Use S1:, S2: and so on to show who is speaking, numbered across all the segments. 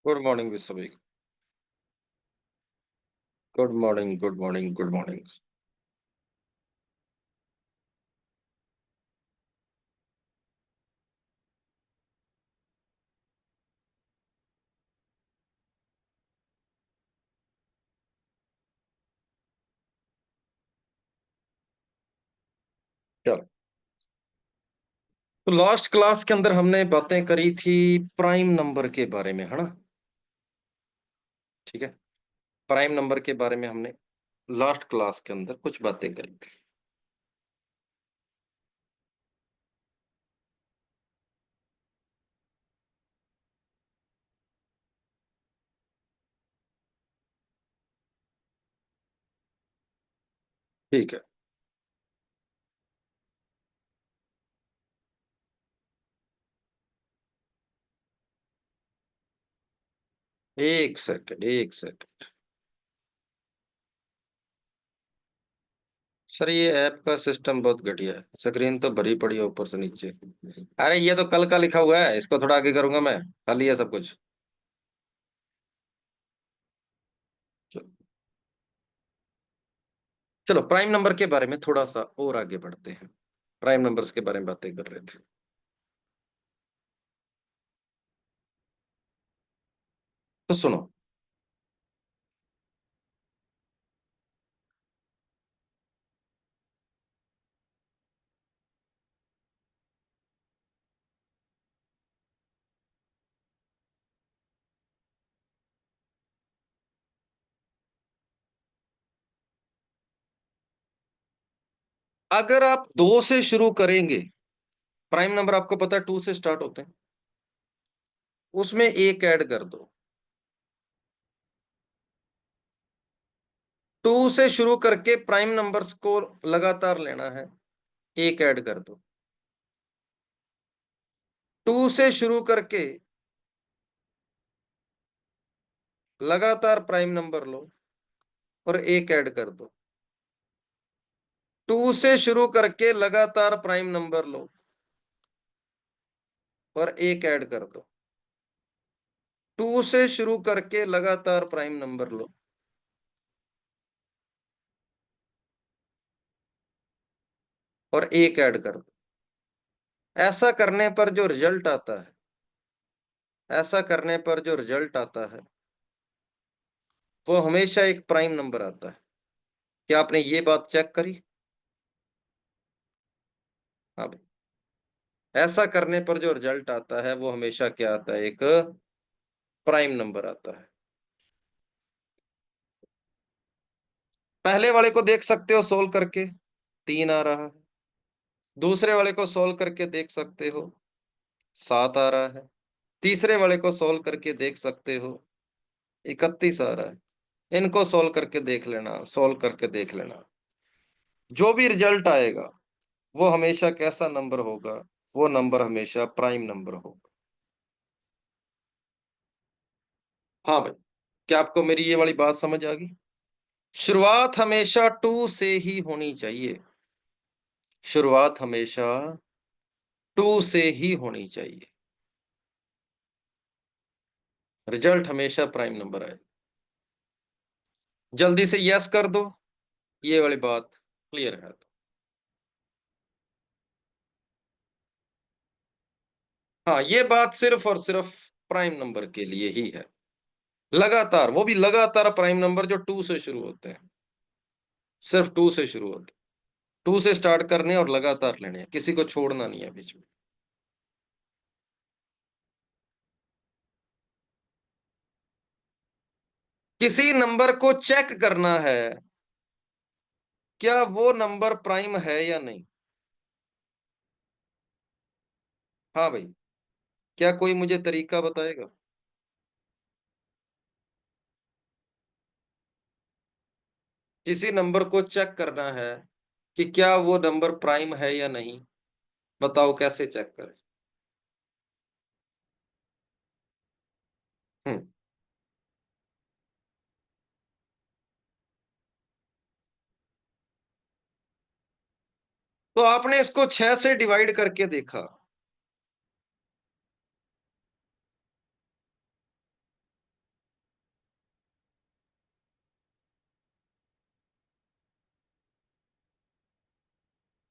S1: Good morning भी सभी को। Good morning, good morning, good morning. चलो, तो लास्ट क्लास के अंदर हमने बातें करी थी प्राइम नंबर के बारे में, है ना? ठीक है। प्राइम नंबर के बारे में हमने लास्ट क्लास के अंदर कुछ बातें करी थी। ठीक है। एक सेकंड, एक सेकंड। सर, ये ऐप का सिस्टम बहुत घटिया है। स्क्रीन तो भरी पड़ी है ऊपर से नीचे। अरे, ये तो कल का लिखा हुआ है, इसको थोड़ा आगे करूंगा मैं। खाली है सब कुछ। चलो, चलो, प्राइम नंबर के बारे में थोड़ा सा और आगे बढ़ते हैं। प्राइम नंबर्स के बारे में बातें कर रहे थे। तो सुनो, अगर आप दो से शुरू करेंगे, प्राइम नंबर आपको पता है टू से स्टार्ट होते हैं, उसमें एक ऐड कर दो। टू से शुरू करके प्राइम नंबर्स को लगातार लेना है, एक ऐड कर दो। टू से शुरू करके लगातार प्राइम नंबर लो और एक ऐड कर दो। टू से शुरू करके लगातार प्राइम नंबर लो और एक ऐड कर दो। टू से शुरू करके लगातार प्राइम नंबर लो। और एक ऐड कर दो। ऐसा करने पर जो रिजल्ट आता है, ऐसा करने पर जो रिजल्ट आता है, वो हमेशा एक प्राइम नंबर आता है। क्या आपने ये बात चेक करी? हाँ भाई। ऐसा करने पर जो रिजल्ट आता है वो हमेशा क्या आता है? एक प्राइम नंबर आता है। पहले वाले को देख सकते हो सोल्व करके, तीन आ रहा है। दूसरे वाले को सोल्व करके देख सकते हो, सात आ रहा है। तीसरे वाले को सोल्व करके देख सकते हो, 31 आ रहा है। इनको सोल्व करके देख लेना, सोल्व करके देख लेना। जो भी रिजल्ट आएगा वो हमेशा कैसा नंबर होगा? वो नंबर हमेशा प्राइम नंबर होगा। हाँ भाई। क्या आपको मेरी ये वाली बात समझ आ गई? शुरुआत हमेशा टू से ही होनी चाहिए। शुरुआत हमेशा टू से ही होनी चाहिए। रिजल्ट हमेशा प्राइम नंबर आए। जल्दी से यस कर दो, ये वाली बात क्लियर है तो। हाँ, ये बात सिर्फ और सिर्फ प्राइम नंबर के लिए ही है। लगातार, वो भी लगातार प्राइम नंबर जो टू से शुरू होते हैं। सिर्फ टू से शुरू होते हैं। टू से स्टार्ट करने और लगातार लेने हैं, किसी को छोड़ना नहीं है बीच में। किसी नंबर को चेक करना है, क्या वो नंबर प्राइम है या नहीं। हाँ भाई। क्या कोई मुझे तरीका बताएगा? किसी नंबर को चेक करना है कि क्या वो नंबर प्राइम है या नहीं। बताओ कैसे चेक करें? हम्म। तो आपने इसको 6 से डिवाइड करके देखा।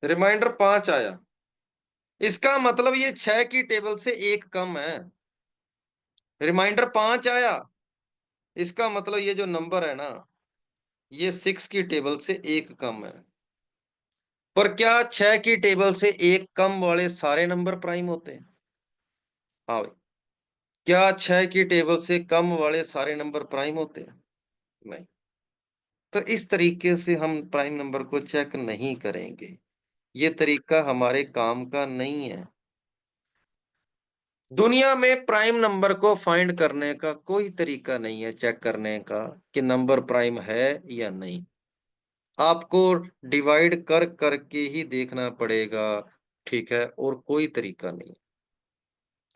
S1: रिमाइंडर 5 आया। इसका मतलब ये 6 की टेबल से एक कम है। रिमाइंडर 5 आया, इसका मतलब ये जो नंबर है ना, ये 6 की टेबल से एक कम है। पर क्या 6 की टेबल से एक कम वाले सारे नंबर प्राइम होते हैं? हाँ भाई। क्या 6 की टेबल से कम वाले सारे नंबर प्राइम होते हैं? नहीं। तो इस तरीके से हम प्राइम नंबर को चेक नहीं करेंगे। ये तरीका हमारे काम का नहीं है। दुनिया में प्राइम नंबर को फाइंड करने का कोई तरीका नहीं है चेक करने का कि नंबर प्राइम है या नहीं। आपको डिवाइड कर करके ही देखना पड़ेगा, ठीक है? और कोई तरीका नहीं।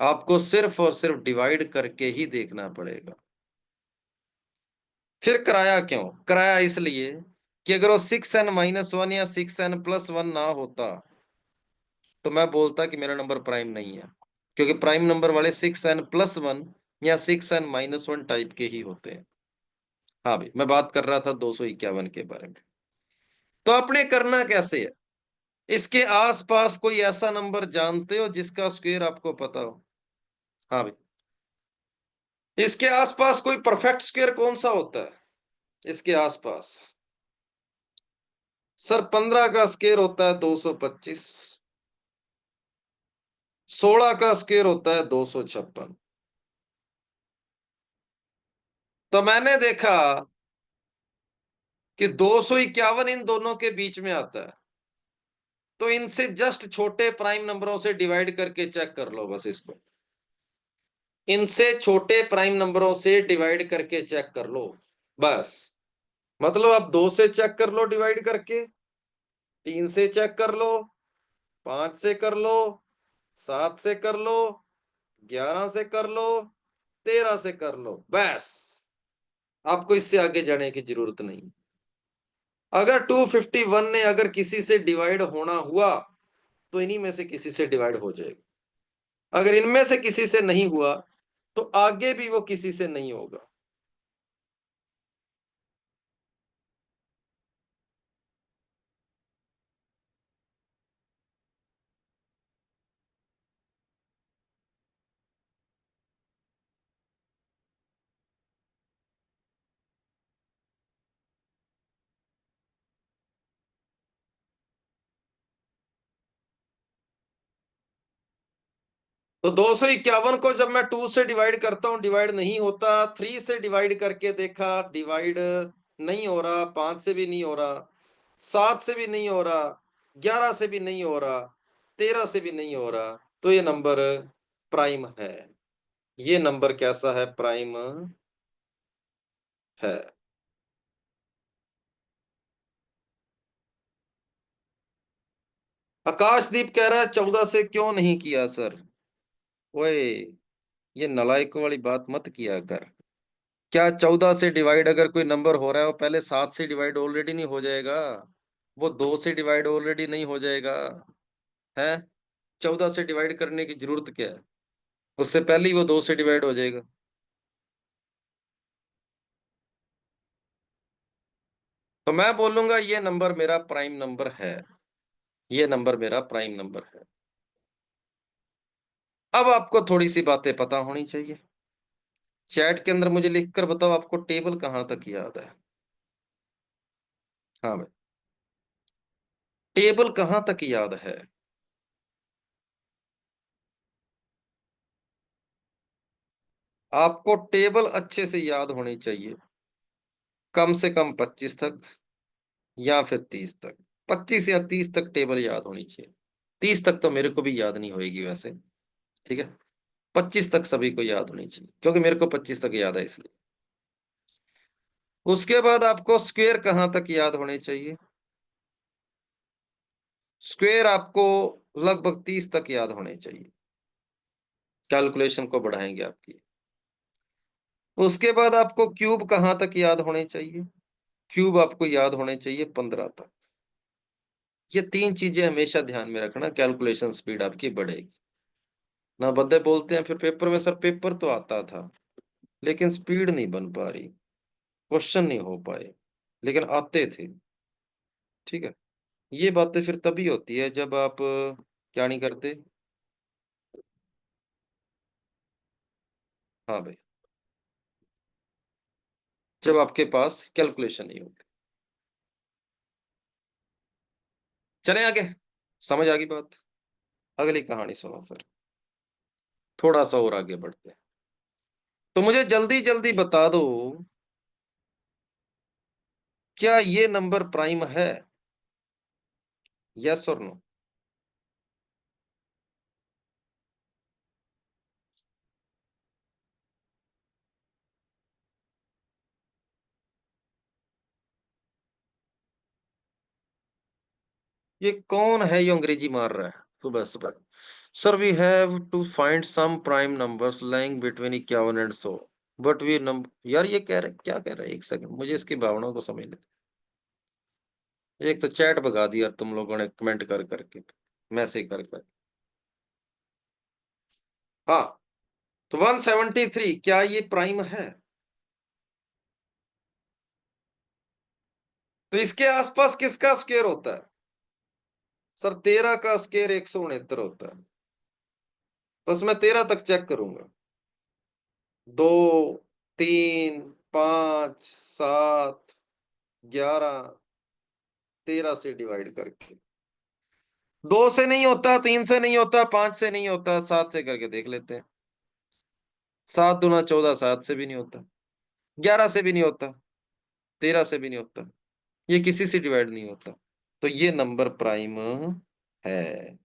S1: आपको सिर्फ़ और सिर्फ़ डिवाइड करके ही देखना पड़ेगा। फिर कराया क्यों? कराया इसलिए कि अगर वो 6n-1 या 6n+1 ना होता, तो मैं बोलता कि मेरा नंबर प्राइम नहीं है। क्योंकि प्राइम नंबर वाले 6n+1 या 6n-1 टाइप के ही होते हैं। हाँ भाई, मैं बात कर रहा था 251 के बारे में। तो आपने करना कैसे है? इसके आस-पास कोई ऐसा नंबर जानते हो जिसका स्क्वायर आपको पता हो? हाँ भाई। इसके आस-पास कोई परफेक्ट स्क्वायर कौन-सा होता है? इसके आस-पास? सर 15 का स्क्वायर होता है 225। 16 का स्क्वायर होता है 256। तो मैंने देखा कि 251 इन दोनों के बीच में आता है। तो इनसे जस्ट छोटे प्राइम नंबरों से डिवाइड करके चेक कर लो बस इसको। इनसे छोटे प्राइम नंबरों से डिवाइड करके चेक कर लो, बस। मतलब आप 2 से चेक कर लो डिवाइड करके, 3 से चेक कर लो, 5 से कर लो, 7 से कर लो, 11 से कर लो, 13 से कर लो, बस। आपको इससे आगे जाने की ज़रूरत नहीं। अगर 251 ने अगर किसी से डिवाइड होना हुआ, तो इन्हीं में से किसी से डिवाइड हो जाएगा। अगर इनमें से किसी से नहीं हुआ, तो आगे भी वो किसी से नहीं होगा। तो 251 को जब मैं 2 से डिवाइड करता हूँ, डिवाइड नहीं होता। 3 से डिवाइड करके देखा, डिवाइड नहीं हो रहा, 5 से भी नहीं हो रहा, 7 से भी नहीं हो रहा, 11 से भी नहीं हो रहा, 13 से भी नहीं हो रहा, तो ये नंबर प्राइम है। ये नंबर कैसा है? प्राइम है। आकाशदीप कह रहा है 14 से क्यों नहीं किया सर? ओए, ये नालायकों वाली बात मत किया कर। क्या 14 से डिवाइड अगर कोई नंबर हो रहा है, वो पहले 7 से डिवाइड ऑलरेडी नहीं हो जाएगा? वो 2 से डिवाइड ऑलरेडी नहीं हो जाएगा? हैं? 14 से डिवाइड करने की ज़रूरत क्या है? उससे पहले ही वो 2 से डिवाइड हो जाएगा। तो मैं बोलूँगा ये नंबर मेरा प्राइम नंबर है। ये नंबर मेरा प्राइम नंबर है। अब आपको थोड़ी-सी बातें पता होनी चाहिए। चैट के अंदर मुझे लिख कर बताओ आपको टेबल कहाँ तक याद है? हाँ भाई। टेबल कहाँ तक याद है? आपको टेबल अच्छे से याद होनी चाहिए। कम से कम 25 तक या फिर 30 तक। 25 या 30 तक टेबल याद होनी चाहिए। 30 तक तो मेरे को भी याद नहीं होएगी वैसे, ठीक है? 25 तक सभी को याद होनी चाहिए, क्योंकि मेरे को 25 तक याद है इसलिए। उसके बाद आपको स्क्वायर कहाँ तक याद होने चाहिए? स्क्वायर आपको लगभग 30 तक याद होने चाहिए। कैलकुलेशन को बढ़ाएँगे आपकी। उसके बाद आपको क्यूब कहाँ तक याद होने चाहिए? क्यूब आपको याद होने चाहिए 15 तक। ये 3 चीज़ें हमेशा ध्यान में रखना, कैलकुलेशन स्पीड आपकी बढ़ेगी। ना बन्दे बोलते हैं फिर पेपर में, सर पेपर तो आता था, लेकिन स्पीड नहीं बन पा रही, क्वेश्चन नहीं हो पाए, लेकिन आते थे, ठीक है? ये बातें फिर तभी होती है जब आप क्या नहीं करते? हाँ भाई, जब आपके पास कैलकुलेशन नहीं होती। चलें आगे? समझ आ गई बात? अगली कहानी सुनो फिर, थोड़ा-सा और आगे बढ़ते हैं। तो मुझे जल्दी-जल्दी बता दो, क्या ये नंबर प्राइम है? येस और नो? ये कौन है जो अंग्रेजी मार रहा है सुबह-सुबह? Sir we have to find some prime numbers lying between 51 and 100 but we numb यार ये कह रहे क्या कह रहा है? 1 सेकंड मुझे इसकी भावनाओं को समझने दो। एक तो चैट भगा दी यार तुम लोगों ने कमेंट कर के, मैसेज कर। हाँ, तो 173 क्या ये प्राइम है? तो इसके आसपास किसका स्क्वायर होता है? सर 13 का स्क्वायर 169 होता है। बस मैं 13 तक चेक करूँगा। 2, 3, 5, 7, 11, 13 से डिवाइड करके। 2 से नहीं होता, 3 से नहीं होता, 5 से नहीं होता, 7 से करके देख लेते हैं। 7 दूना 14, 7 से भी नहीं होता, 11 से भी नहीं होता, 13 से भी नहीं होता। ये किसी से डिवाइड नहीं होता। तो ये नंबर प्राइम है।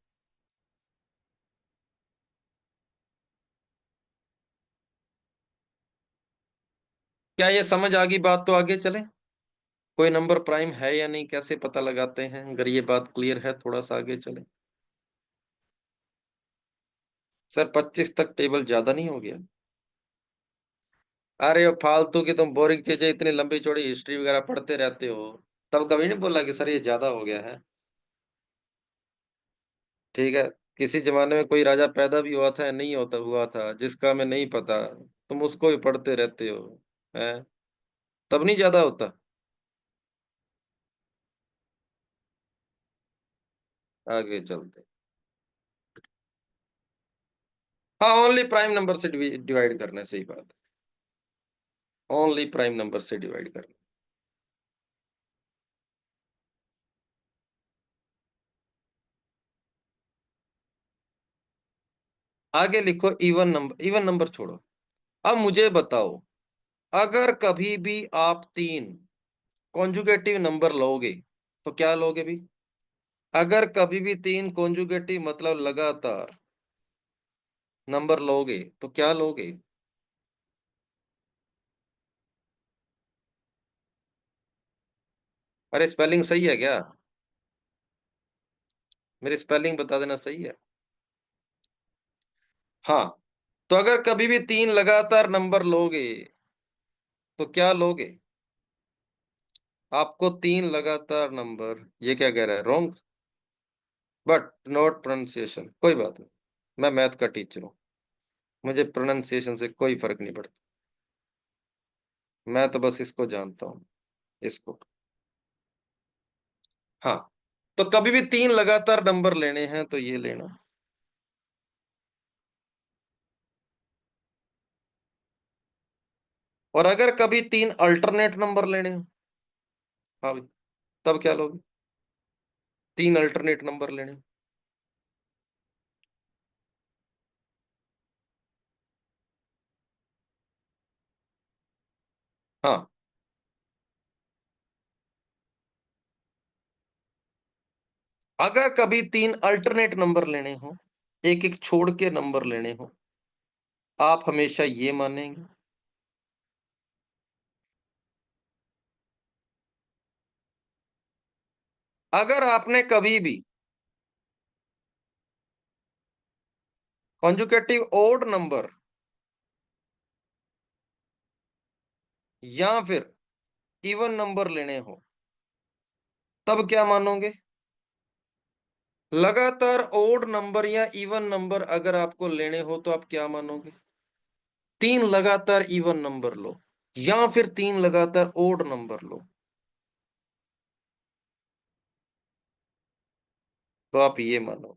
S1: क्या ये समझ आ गई बात? तो आगे चलें? कोई नंबर प्राइम है या नहीं कैसे पता लगाते हैं? अगर ये बात क्लियर है थोड़ा-सा आगे चलें। सर 25 तक टेबल ज़्यादा नहीं हो गया? अरे वो फालतू की तुम बोरिंग चीज़ें इतनी लंबी-चौड़ी हिस्ट्री वगैरह पढ़ते रहते हो। तब कभी नहीं बोला कि सर ये ज़्यादा हो गया है? ठीक है, किसी ज़माने में कोई राजा पैदा भी हुआ था या नहीं होता हुआ था, जिसका हमें नहीं पता, तुम उसको भी पढ़ते रहते हो, हैं? तब नहीं ज़्यादा होता? आगे चलते। हाँ, ओनली प्राइम नंबर से डिवाइड करना है, सही बात है। ओनली प्राइम नंबर से डिवाइड करना। आगे लिखो इवन नंबर छोड़ो। अब मुझे बताओ, अगर कभी भी आप 3 कॉन्जुगेटिव नंबर लोगे, तो क्या लोगे भी? अगर कभी भी 3 कॉन्जुगेटिव मतलब लगातार नंबर लोगे, तो क्या लोगे? अरे स्पेलिंग सही है क्या? मेरी स्पेलिंग बता देना सही है? हाँ, तो अगर कभी भी 3 लगातार नंबर लोगे, तो क्या लोगे? आपको 3 लगातार नंबर ये क्या कह रहा है? रॉन्ग बट नॉट प्रोनंसिएशन कोई बात नहीं। मैं मैथ का टीचर हूँ। मुझे प्रोनंसिएशन से कोई फ़र्क नहीं पड़ता। मैं तो बस इसको जानता हूँ, इसको। हाँ, तो कभी भी 3 लगातार नंबर लेने हैं तो ये लेना। और अगर कभी 3 अल्टरनेट नंबर लेने हों, हाँ भाई, तब क्या लोगे? 3 अल्टरनेट नंबर लेने हों। हाँ, अगर कभी 3 अल्टरनेट नंबर लेने हों, एक-एक छोड़ के नंबर लेने हों, आप हमेशा ये मानेंगे अगर आपने कभी भी कॉन्जुगेटिव ओड नंबर या फिर इवन नंबर लेने हो, तब क्या मानोगे? लगातार ओड नंबर या इवन नंबर अगर आपको लेने हो तो आप क्या मानोगे? 3 लगातार इवन नंबर लो या फिर 3 लगातार ओड नंबर लो। तो आप ये मानो।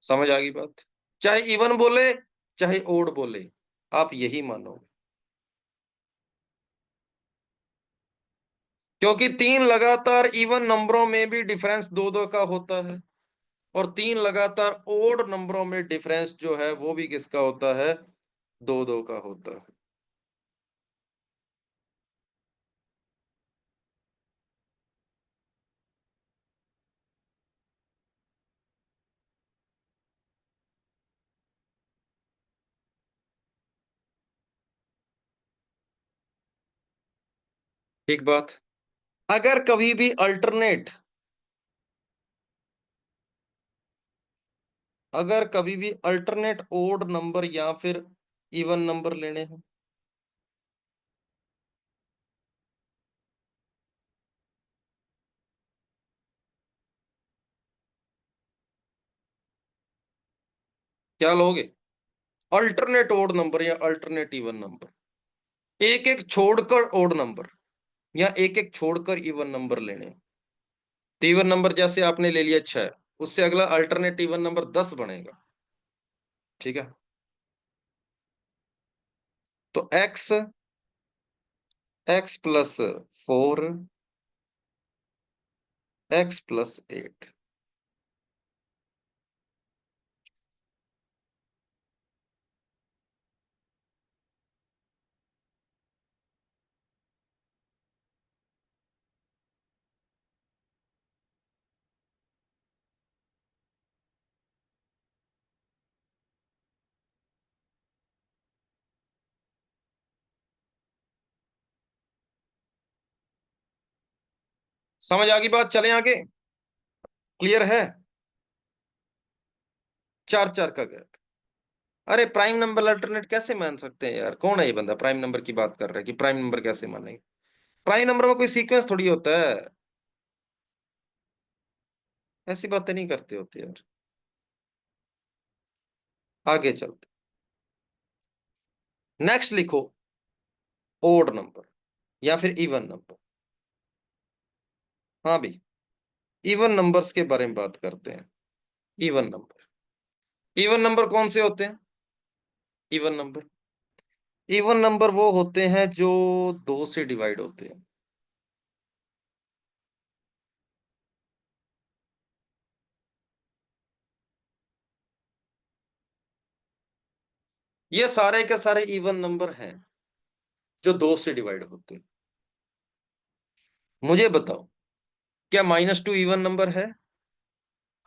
S1: समझ आ गई बात? चाहे इवन बोले, चाहे ओड बोले, आप यही मानोगे। क्योंकि तीन लगातार इवन नंबरों में भी डिफरेंस दो दो का होता है, और तीन लगातार ओड नंबरों में डिफरेंस जो है वो भी किसका होता है? दो दो का होता है। ठीक बात। अगर कभी भी अल्टरनेट, अगर कभी भी अल्टरनेट ओड नंबर या फिर इवन नंबर लेने हैं, क्या लोगे? अल्टरनेट ओड नंबर या अल्टरनेट इवन नंबर, एक एक छोड़कर ओड नंबर या एक एक छोड़कर इवन नंबर लेने हैं। तो इवन नंबर जैसे आपने ले लिया 6, उससे अगला अल्टरनेट इवन नंबर 10 बनेगा। ठीक है? तो x+4, x+8। समझ आ गई बात? चले आगे? क्लियर है? चार चार का गैप। अरे प्राइम नंबर अल्टरनेट कैसे मान सकते हैं यार? कौन है ये बंदा प्राइम नंबर की बात कर रहा है कि प्राइम नंबर कैसे मानेंगे? प्राइम नंबर में कोई सीक्वेंस थोड़ी होता है। ऐसी बातें नहीं करते होते यार। आगे चलते। नेक्स्ट लिखो ओड नंबर या फिर इवन नंबर। हाँ भाई, इवन नंबर्स के बारे में बात करते हैं। इवन नंबर, इवन नंबर कौन से होते हैं? इवन नंबर, इवन नंबर वो होते हैं जो दो से डिवाइड होते हैं। ये सारे के सारे इवन नंबर हैं जो दो से डिवाइड होते हैं। मुझे बताओ, क्या -2 इवन नंबर है?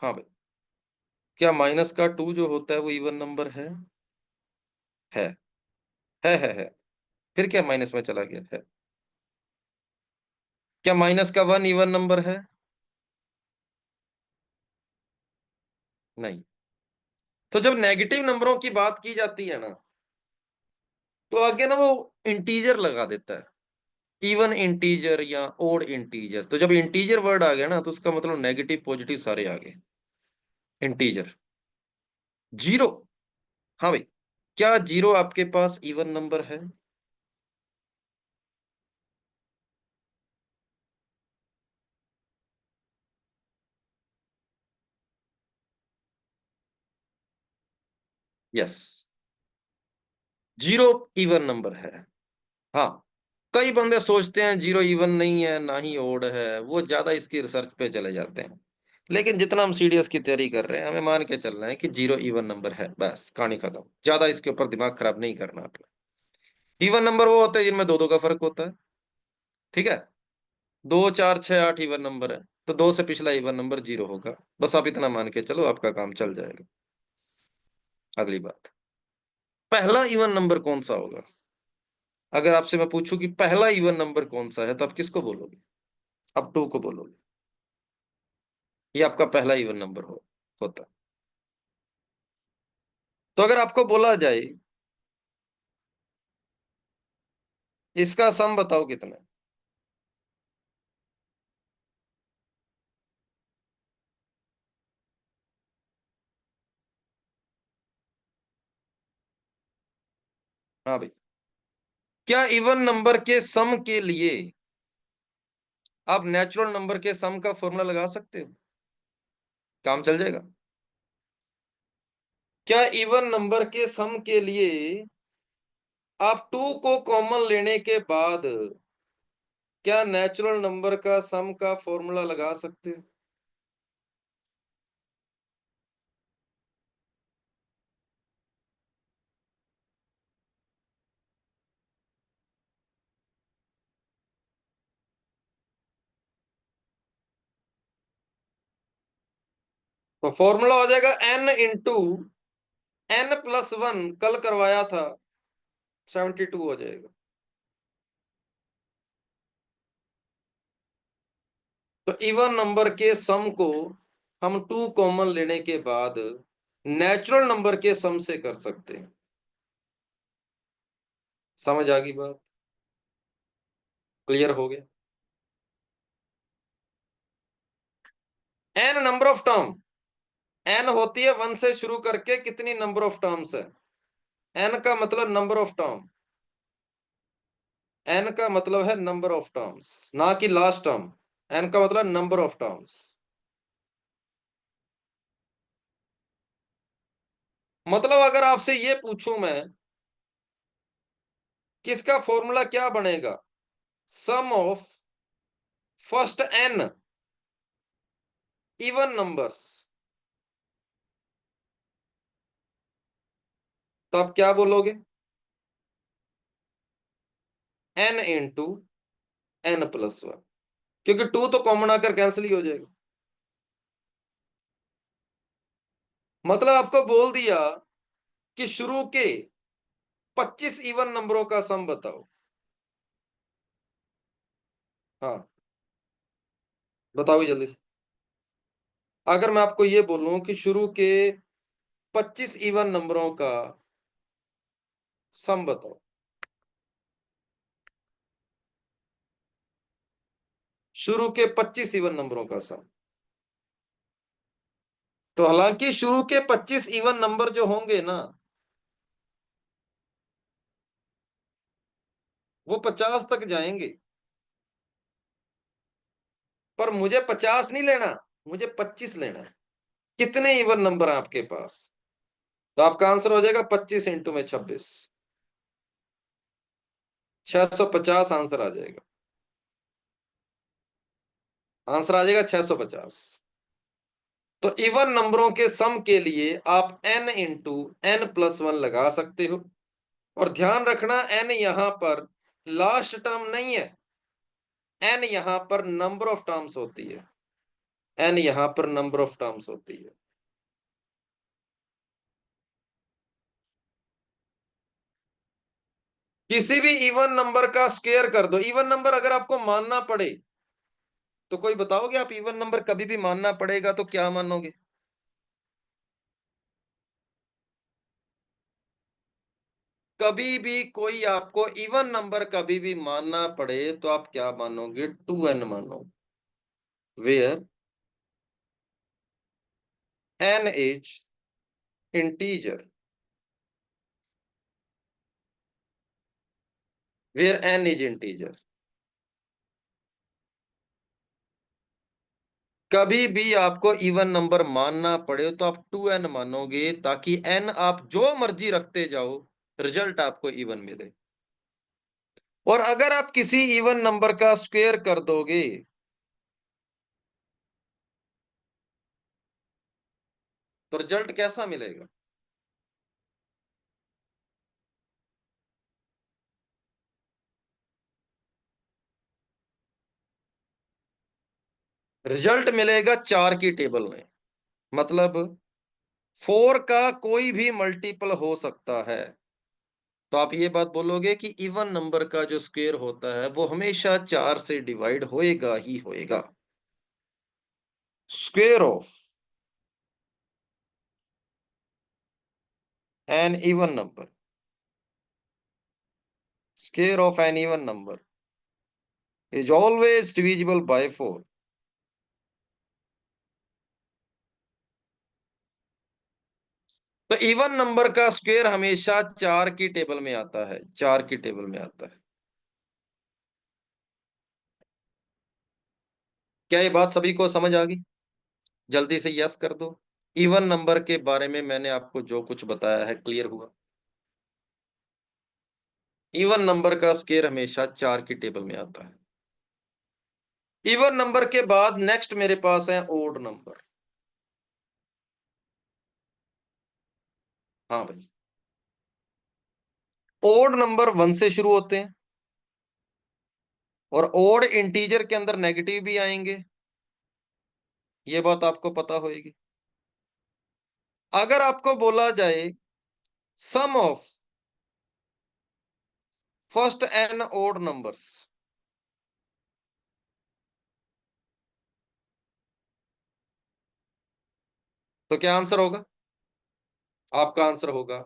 S1: हाँ भाई। क्या माइनस का 2 जो होता है वो इवन नंबर है? है। है। फिर क्या माइनस में चला गया है? क्या माइनस का 1 इवन नंबर है? नहीं। तो जब नेगेटिव नंबरों की बात की जाती है ना, तो आगे ना वो इंटीजर लगा देता है, इवन इंटीजर या ओड इंटीजर। तो जब इंटीजर वर्ड आ गया ना, तो उसका मतलब नेगेटिव पॉजिटिव सारे आ गए। Integer, zero. हाँ भाई। क्या जीरो आपके पास इवन नंबर है? यस, जीरो इवन नंबर है। हाँ। कई बंदे सोचते हैं जीरो इवन नहीं है, ना ही ओड है, वो ज्यादा इसकी रिसर्च पे चले जाते हैं। लेकिन जितना हम सीडीएस की तैयारी कर रहे हैं, हमें मान के चलना है कि जीरो इवन नंबर है, बस कहानी खत्म। ज्यादा इसके ऊपर दिमाग खराब नहीं करना अपना। इवन नंबर वो होते हैं जिनमें दो दो का फर्क होता है। ठीक है? 2, 4, 6, 8 इवन नंबर है, तो दो से पिछला इवन नंबर जीरो होगा। बस आप इतना मान के चलो, आपका काम चल जाएगा। अगली बात, पहला इवन नंबर कौन सा होगा? अगर आपसे मैं पूछूं कि पहला इवन नंबर कौन सा है, तो आप किसको बोलोगे? आप 2 को बोलोगे। ये आपका पहला इवन नंबर होता। तो अगर आपको बोला जाए इसका सम बताओ कितना है? हाँ भाई। क्या इवन नंबर के सम के लिए आप नेचुरल नंबर के सम का फॉर्मूला लगा सकते हो, काम चल जाएगा। क्या इवन नंबर के सम के लिए आप टू को कॉमन लेने के बाद क्या नेचुरल नंबर का सम का फॉर्मूला लगा सकते हो? तो फॉर्मूला हो जाएगा n इंटू n+1, कल करवाया था, 72 हो जाएगा। तो इवन नंबर के सम को हम टू कॉमन लेने के बाद नेचुरल नंबर के सम से कर सकते हैं। समझ आ गई बात? क्लियर हो गया? N number of term, N होती है वन से शुरू करके कितनी नंबर ऑफ टर्म्स है, एन का मतलब नंबर ऑफ टर्म, एन का मतलब है नंबर ऑफ टर्म्स, ना कि लास्ट टर्म। एन का मतलब नंबर ऑफ टर्म्स। मतलब अगर आपसे ये पूछूं मैं कि इसका फॉर्मूला क्या बनेगा, sum of first n even numbers, तो आप क्या बोलोगे? एन इंटू n+1, क्योंकि टू तो कॉमन आकर कैंसिल ही हो जाएगा। मतलब आपको बोल दिया कि शुरू के 25 इवन नंबरों का सम बताओ। हाँ, बताओ जल्दी से। अगर मैं आपको ये बोलूं कि शुरू के 25 इवन नंबरों का सम बताओ, शुरू के 25 इवन नंबरों का सम। तो हालांकि शुरू के 25 इवन नंबर जो होंगे ना, वो 50 तक जाएंगे, पर मुझे 50 नहीं लेना, मुझे 25 लेना है। कितने इवन नंबर है आपके पास? तो आपका आंसर हो जाएगा 25 इंटू में 26, 650 आंसर आ जाएगा। आंसर आ जाएगा 650। तो इवन नंबरों के सम के लिए आप n इंटू n+1 लगा सकते हो। और ध्यान रखना, n यहां पर लास्ट टर्म नहीं है, n यहां पर नंबर ऑफ टर्म्स होती है, n यहां पर नंबर ऑफ टर्म्स होती है। किसी भी इवन नंबर का स्क्वायर कर दो, इवन नंबर अगर आपको मानना पड़े तो कोई बताओगे, आप इवन नंबर कभी भी मानना पड़ेगा तो क्या मानोगे? कभी भी कोई आपको इवन नंबर कभी भी मानना पड़े तो आप क्या मानोगे? 2n मानो, where n is integer, where n is integer. कभी भी आपको इवन नंबर मानना पड़े तो आप 2n मानोगे, ताकि n आप जो मर्जी रखते जाओ, रिजल्ट आपको इवन मिले। और अगर आप किसी इवन नंबर का स्क्वायर कर दोगे तो रिजल्ट कैसा मिलेगा? रिजल्ट मिलेगा 4 की टेबल में। मतलब 4 का कोई भी मल्टीपल हो सकता है। तो आप ये बात बोलोगे कि इवन नंबर का जो स्क्वायर होता है वो हमेशा 4 से डिवाइड होएगा ही होएगा। Square of an even number, square of an even number is always divisible by 4। तो इवन नंबर का स्क्वायर हमेशा 4 की टेबल में आता है, 4 की टेबल में आता है। क्या ये बात सभी को समझ आ गई? जल्दी से यस कर दो। इवन नंबर के बारे में मैंने आपको जो कुछ बताया है क्लियर हुआ? इवन नंबर का स्क्वायर हमेशा 4 की टेबल में आता है। इवन नंबर के बाद नेक्स्ट मेरे पास है ओड नंबर। हाँ भाई। ओड नंबर 1 से शुरू होते हैं और ओड इंटीजर के अंदर नेगेटिव भी आएंगे। ये बात आपको पता होगी। अगर आपको बोला जाए sum of first n odd numbers, तो क्या आंसर होगा? आपका आंसर होगा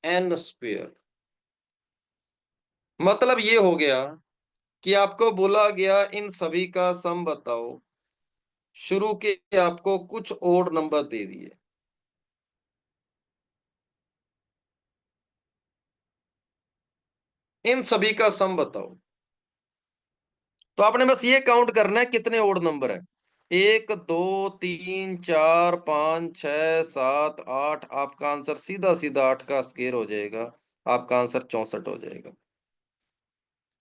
S1: एन स्क्वेयर। मतलब ये हो गया कि आपको बोला गया इन सभी का सम बताओ। शुरू के आपको कुछ ओड नंबर दे दिए, इन सभी का सम बताओ। तो आपने बस ये काउंट करना है कितने ओड नंबर है। 1 2 3 4 5 6 7 8। आपका आंसर सीधा सीधा 8 का स्क्वायर हो जाएगा। आपका आंसर 64 हो जाएगा।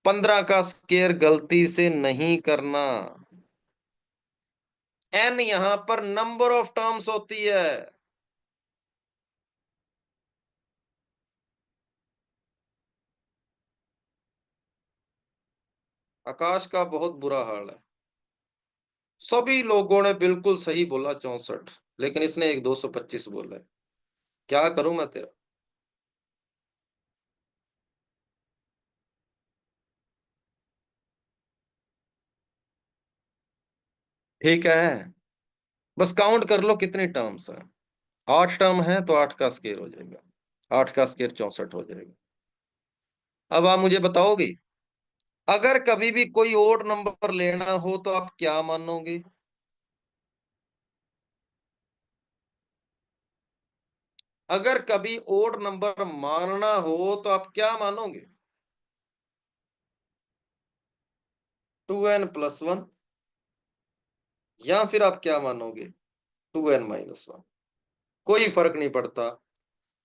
S1: 15 का स्क्वायर गलती से नहीं करना। एन यहां पर नंबर ऑफ टर्म्स होती है। आकाश का बहुत बुरा हाल है। सभी लोगों ने बिल्कुल सही बोला 64, लेकिन इसने एक 225 बोला है। क्या करूं मैं तेरा? ठीक है, बस काउंट कर लो कितनी टर्म्स है। 8 टर्म है तो 8 का स्क्वायर हो जाएगा। 8 का स्क्वायर 64 हो जाएगा। अब आप मुझे बताओगे, अगर कभी भी कोई ओड नंबर लेना हो तो आप क्या मानोगे? अगर कभी ओड नंबर मानना हो तो आप क्या मानोगे? 2n+1, या फिर आप क्या मानोगे? 2n-1। कोई फर्क नहीं पड़ता,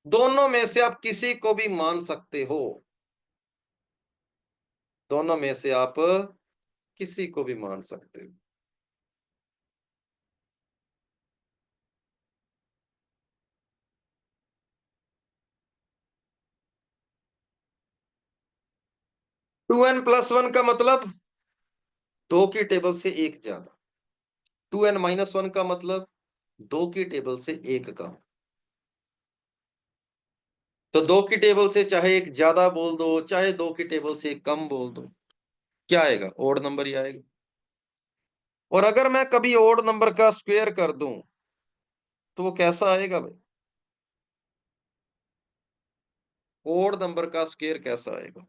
S1: दोनों में से आप किसी को भी मान सकते हो। दोनों में से आप किसी को भी मान सकते हो। 2n+1 का मतलब दो की टेबल से एक ज्यादा। 2n-1 का मतलब दो की टेबल से एक कम। तो दो की टेबल से चाहे एक ज्यादा बोल दो, चाहे दो की टेबल से एक कम बोल दो, क्या आएगा? ओड नंबर ही आएगा। और अगर मैं कभी ओड नंबर का स्क्वायर कर दूं तो वो कैसा आएगा भाई? ओड नंबर का स्क्वायर कैसा आएगा?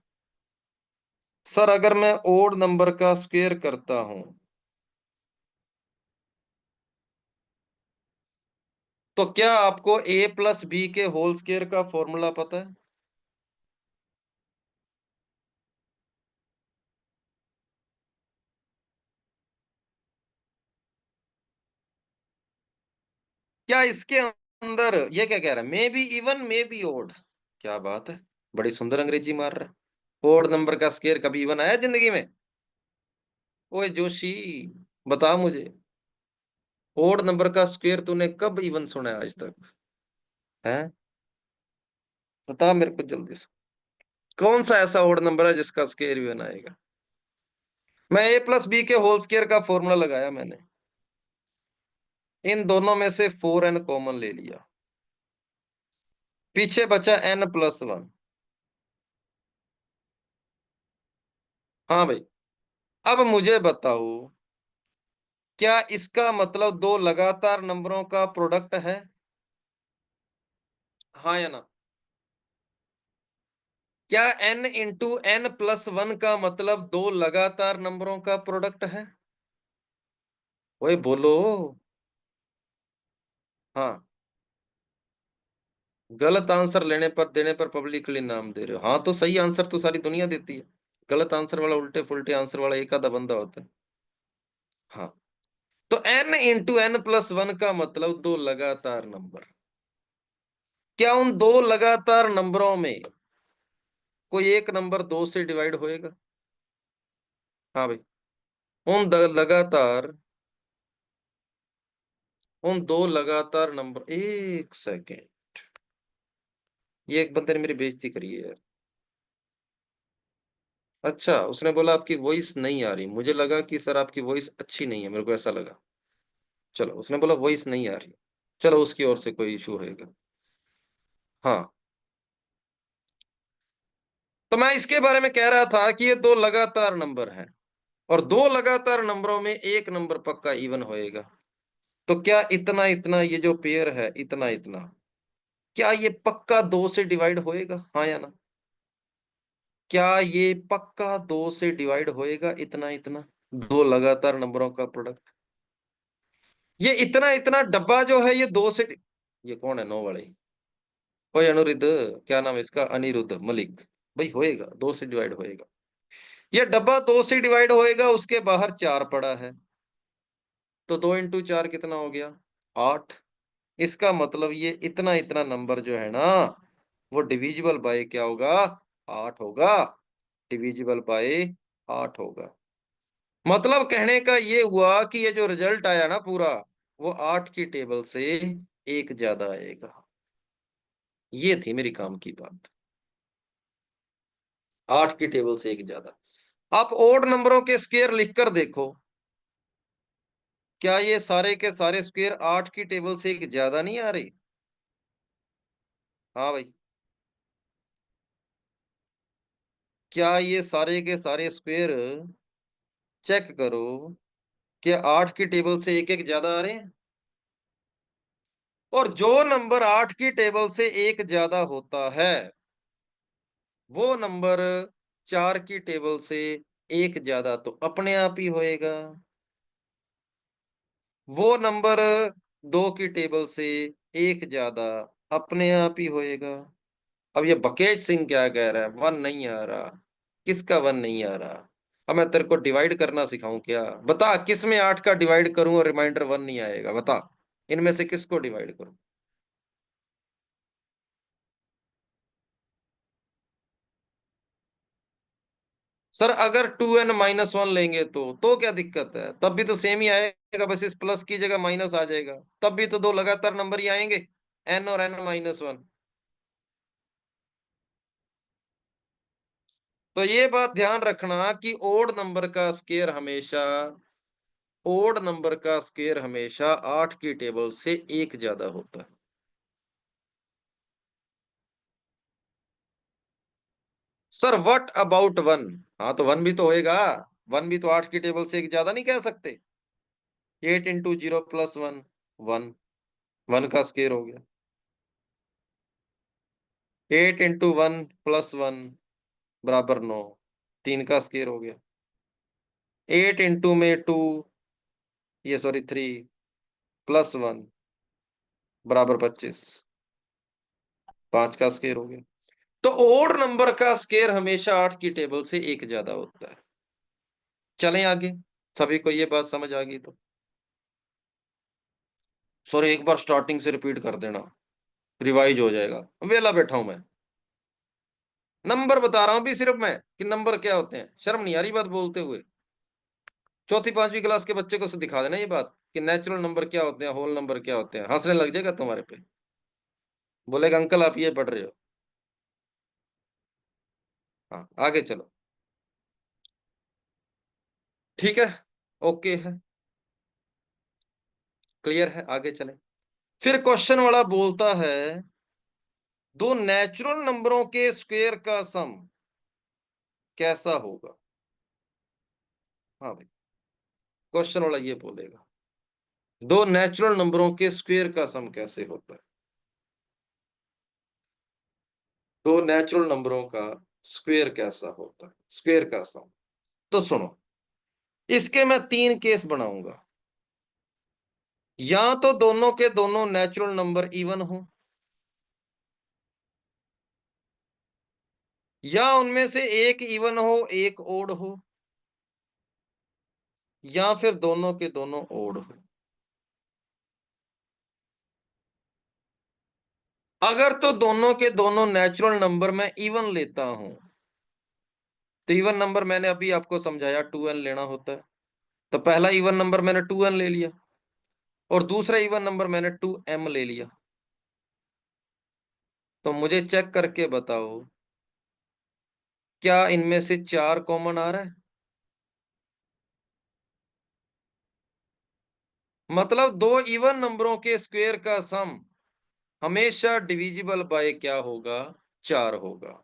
S1: सर अगर मैं ओड नंबर का स्क्वायर करता हूं तो क्या आपको a+b के होल स्क्वायर का फॉर्मूला पता है? क्या इसके अंदर ये क्या कह रहा है? May be even may be odd. क्या बात है, बड़ी सुंदर अंग्रेजी मार रहा है। ओड नंबर का स्क्वायर कभी इवन आया जिंदगी में? ओए जोशी, बता मुझे, ओड नंबर का स्क्वायर तूने कब इवन सुना है आज तक? है, बता मेरे को जल्दी से। कौन सा ऐसा ओड नंबर है जिसका स्क्वायर इवन आएगा? मैं a+b के होल स्क्वायर का फॉर्मूला लगाया मैंने। इन दोनों में से 4n कॉमन ले लिया, पीछे बचा n+1। हाँ भाई। अब मुझे बताओ, क्या इसका मतलब दो लगातार नंबरों का प्रोडक्ट है? हाँ या ना? क्या n × n+1 का मतलब दो लगातार नंबरों का प्रोडक्ट है? ओए बोलो। हाँ। गलत आंसर लेने पर देने पर पब्लिकली नाम दे रहे हो? हाँ तो सही आंसर तो सारी दुनिया देती है। गलत आंसर वाला, उल्टे फुल्टे आंसर वाला एक आधा बंदा होता है। हाँ। तो n × n+1 का मतलब दो लगातार नंबर। क्या उन दो लगातार नंबरों में कोई एक नंबर दो से डिवाइड होएगा? हाँ भाई। उन लगातार, उन दो लगातार नंबर, एक सेकेंड, ये एक बंदे ने मेरी बेइज्जती करी है यार। अच्छा, उसने बोला आपकी वॉइस नहीं आ रही। मुझे लगा कि सर आपकी वॉइस अच्छी नहीं है, मेरे को ऐसा लगा। चलो, उसने बोला वॉइस नहीं आ रही। चलो, उसकी ओर से कोई इश्यू होएगा। हाँ, तो मैं इसके बारे में कह रहा था कि ये दो लगातार नंबर हैं और दो लगातार नंबरों में एक नंबर पक्का इवन होएगा। तो क्या इतना इतना ये जो पेयर है, इतना इतना, क्या ये पक्का दो से डिवाइड होएगा? हाँ या ना? क्या ये पक्का दो से डिवाइड होएगा, इतना इतना, दो लगातार नंबरों का प्रोडक्ट? ये इतना इतना डब्बा जो है, ये दो से ये कौन है नो वाले? ओए अनिरुद्ध, क्या नाम है इसका? अनिरुद्ध मलिक। भाई होएगा, दो से डिवाइड होएगा। ये डब्बा दो से डिवाइड होएगा, उसके बाहर चार पड़ा है, तो 2 × 4 कितना हो गया? 8। इसका मतलब ये इतना इतना नंबर जो है ना, वो डिविजिबल बाय क्या होगा? 8 होगा। डिविजिबल बाय 8 होगा। मतलब कहने का ये हुआ कि ये जो रिजल्ट आया ना पूरा, वो 8 की टेबल से एक ज्यादा आएगा। ये थी मेरी काम की बात। 8 की टेबल से एक ज्यादा। आप ओड नंबरों के स्क्वायर लिखकर देखो, क्या ये सारे के सारे स्क्वायर 8 की टेबल से एक ज्यादा नहीं आ रहे? हाँ भाई। क्या ये सारे के सारे स्क्वायर, चेक करो, क्या 8 की टेबल से एक एक ज्यादा आ रहे हैं? और जो नंबर 8 की टेबल से एक ज्यादा होता है, वो नंबर 4 की टेबल से एक ज्यादा तो अपने आप ही होएगा। वो नंबर 2 की टेबल से एक ज्यादा अपने आप ही होएगा। अब ये बकेट सिंह क्या कह रहा है? 1 नहीं आ रहा। किसका 1 नहीं आ रहा? अब मैं तेरे को डिवाइड करना सिखाऊं क्या? बता, किस में 8 का डिवाइड करूं और रिमाइंडर 1 नहीं आएगा? बता, इनमें से किसको डिवाइड करूं? सर अगर 2n-1 लेंगे तो क्या दिक्कत है? तब भी तो सेम ही आएगा, बस इस प्लस की जगह माइनस आ जाएगा। तब भी तो दो लगातार नंबर ही आएंगे, n और n-1। तो ये बात ध्यान रखना कि ओड नंबर का स्क्वायर हमेशा 8 की टेबल से एक ज्यादा होता है। Sir what about 1? हाँ, तो 1 भी तो होएगा। 1 भी तो 8 की टेबल से एक ज्यादा नहीं कह सकते? 8 × 0 + 1, 1। 1 का स्क्वायर हो गया। 8 × 1 + 1 बराबर 9। 3 का स्क्वायर हो गया। 8 में 2, ये सॉरी 3 + 1 बराबर 25। 5 का स्क्वायर हो गया। तो ओड नंबर का स्क्वायर हमेशा 8 की टेबल से एक ज्यादा होता है। चलें आगे। सभी को ये बात समझ आ गई तो? सर एक बार स्टार्टिंग से रिपीट कर देना, रिवाइज हो जाएगा। वेला बैठा हूं मैं, नंबर बता रहा हूं भी सिर्फ मैं कि नंबर क्या होते हैं। शर्म नहीं आ रही बात बोलते हुए? चौथी पांचवी क्लास के बच्चे को दिखा देना ये बात कि नेचुरल नंबर क्या होते हैं, होल नंबर क्या होते हैं। हंसने लग जाएगा तुम्हारे पे, बोलेगा अंकल आप ये पढ़ रहे हो। हाँ, आगे चलो। ठीक है, ओके है, क्लियर है, आगे चले। फिर क्वेश्चन वाला बोलता है, दो नेचुरल नंबरों के स्क्वायर का सम कैसा होगा? हाँ भाई, क्वेश्चन वाला ये बोलेगा, दो नेचुरल नंबरों के स्क्वायर का सम कैसे होता है? दो नेचुरल नंबरों का स्क्वायर कैसा होता है, स्क्वायर का सम। तो सुनो, इसके मैं 3 केस बनाऊंगा। या तो दोनों के दोनों नेचुरल नंबर इवन हो, या उनमें से एक इवन हो एक ओड हो, या फिर दोनों के दोनों ओड हो। अगर तो दोनों के दोनों नेचुरल नंबर मैं इवन लेता हूं, तो इवन नंबर मैंने अभी आपको समझाया 2n लेना होता है। तो पहला इवन नंबर मैंने 2n ले लिया और दूसरा इवन नंबर मैंने 2m ले लिया। तो मुझे चेक करके बताओ, क्या इनमें से 4 कॉमन आ रहा है? मतलब दो इवन नंबरों के स्क्वायर का सम हमेशा डिविजिबल बाय क्या होगा? 4 होगा।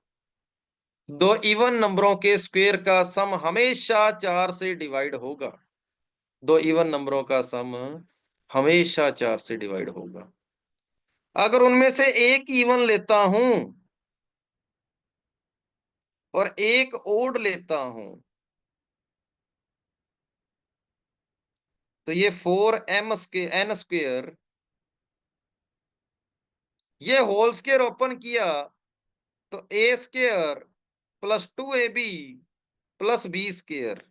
S1: दो इवन नंबरों के स्क्वायर का सम हमेशा 4 से डिवाइड होगा। दो इवन नंबरों का सम हमेशा 4 से डिवाइड होगा। अगर उनमें से एक इवन लेता हूं और एक ओड लेता हूं, तो ये 4m स्क्वायर n स्क्वायर, ये होल स्क्वायर ओपन किया तो a square plus 2ab plus b square,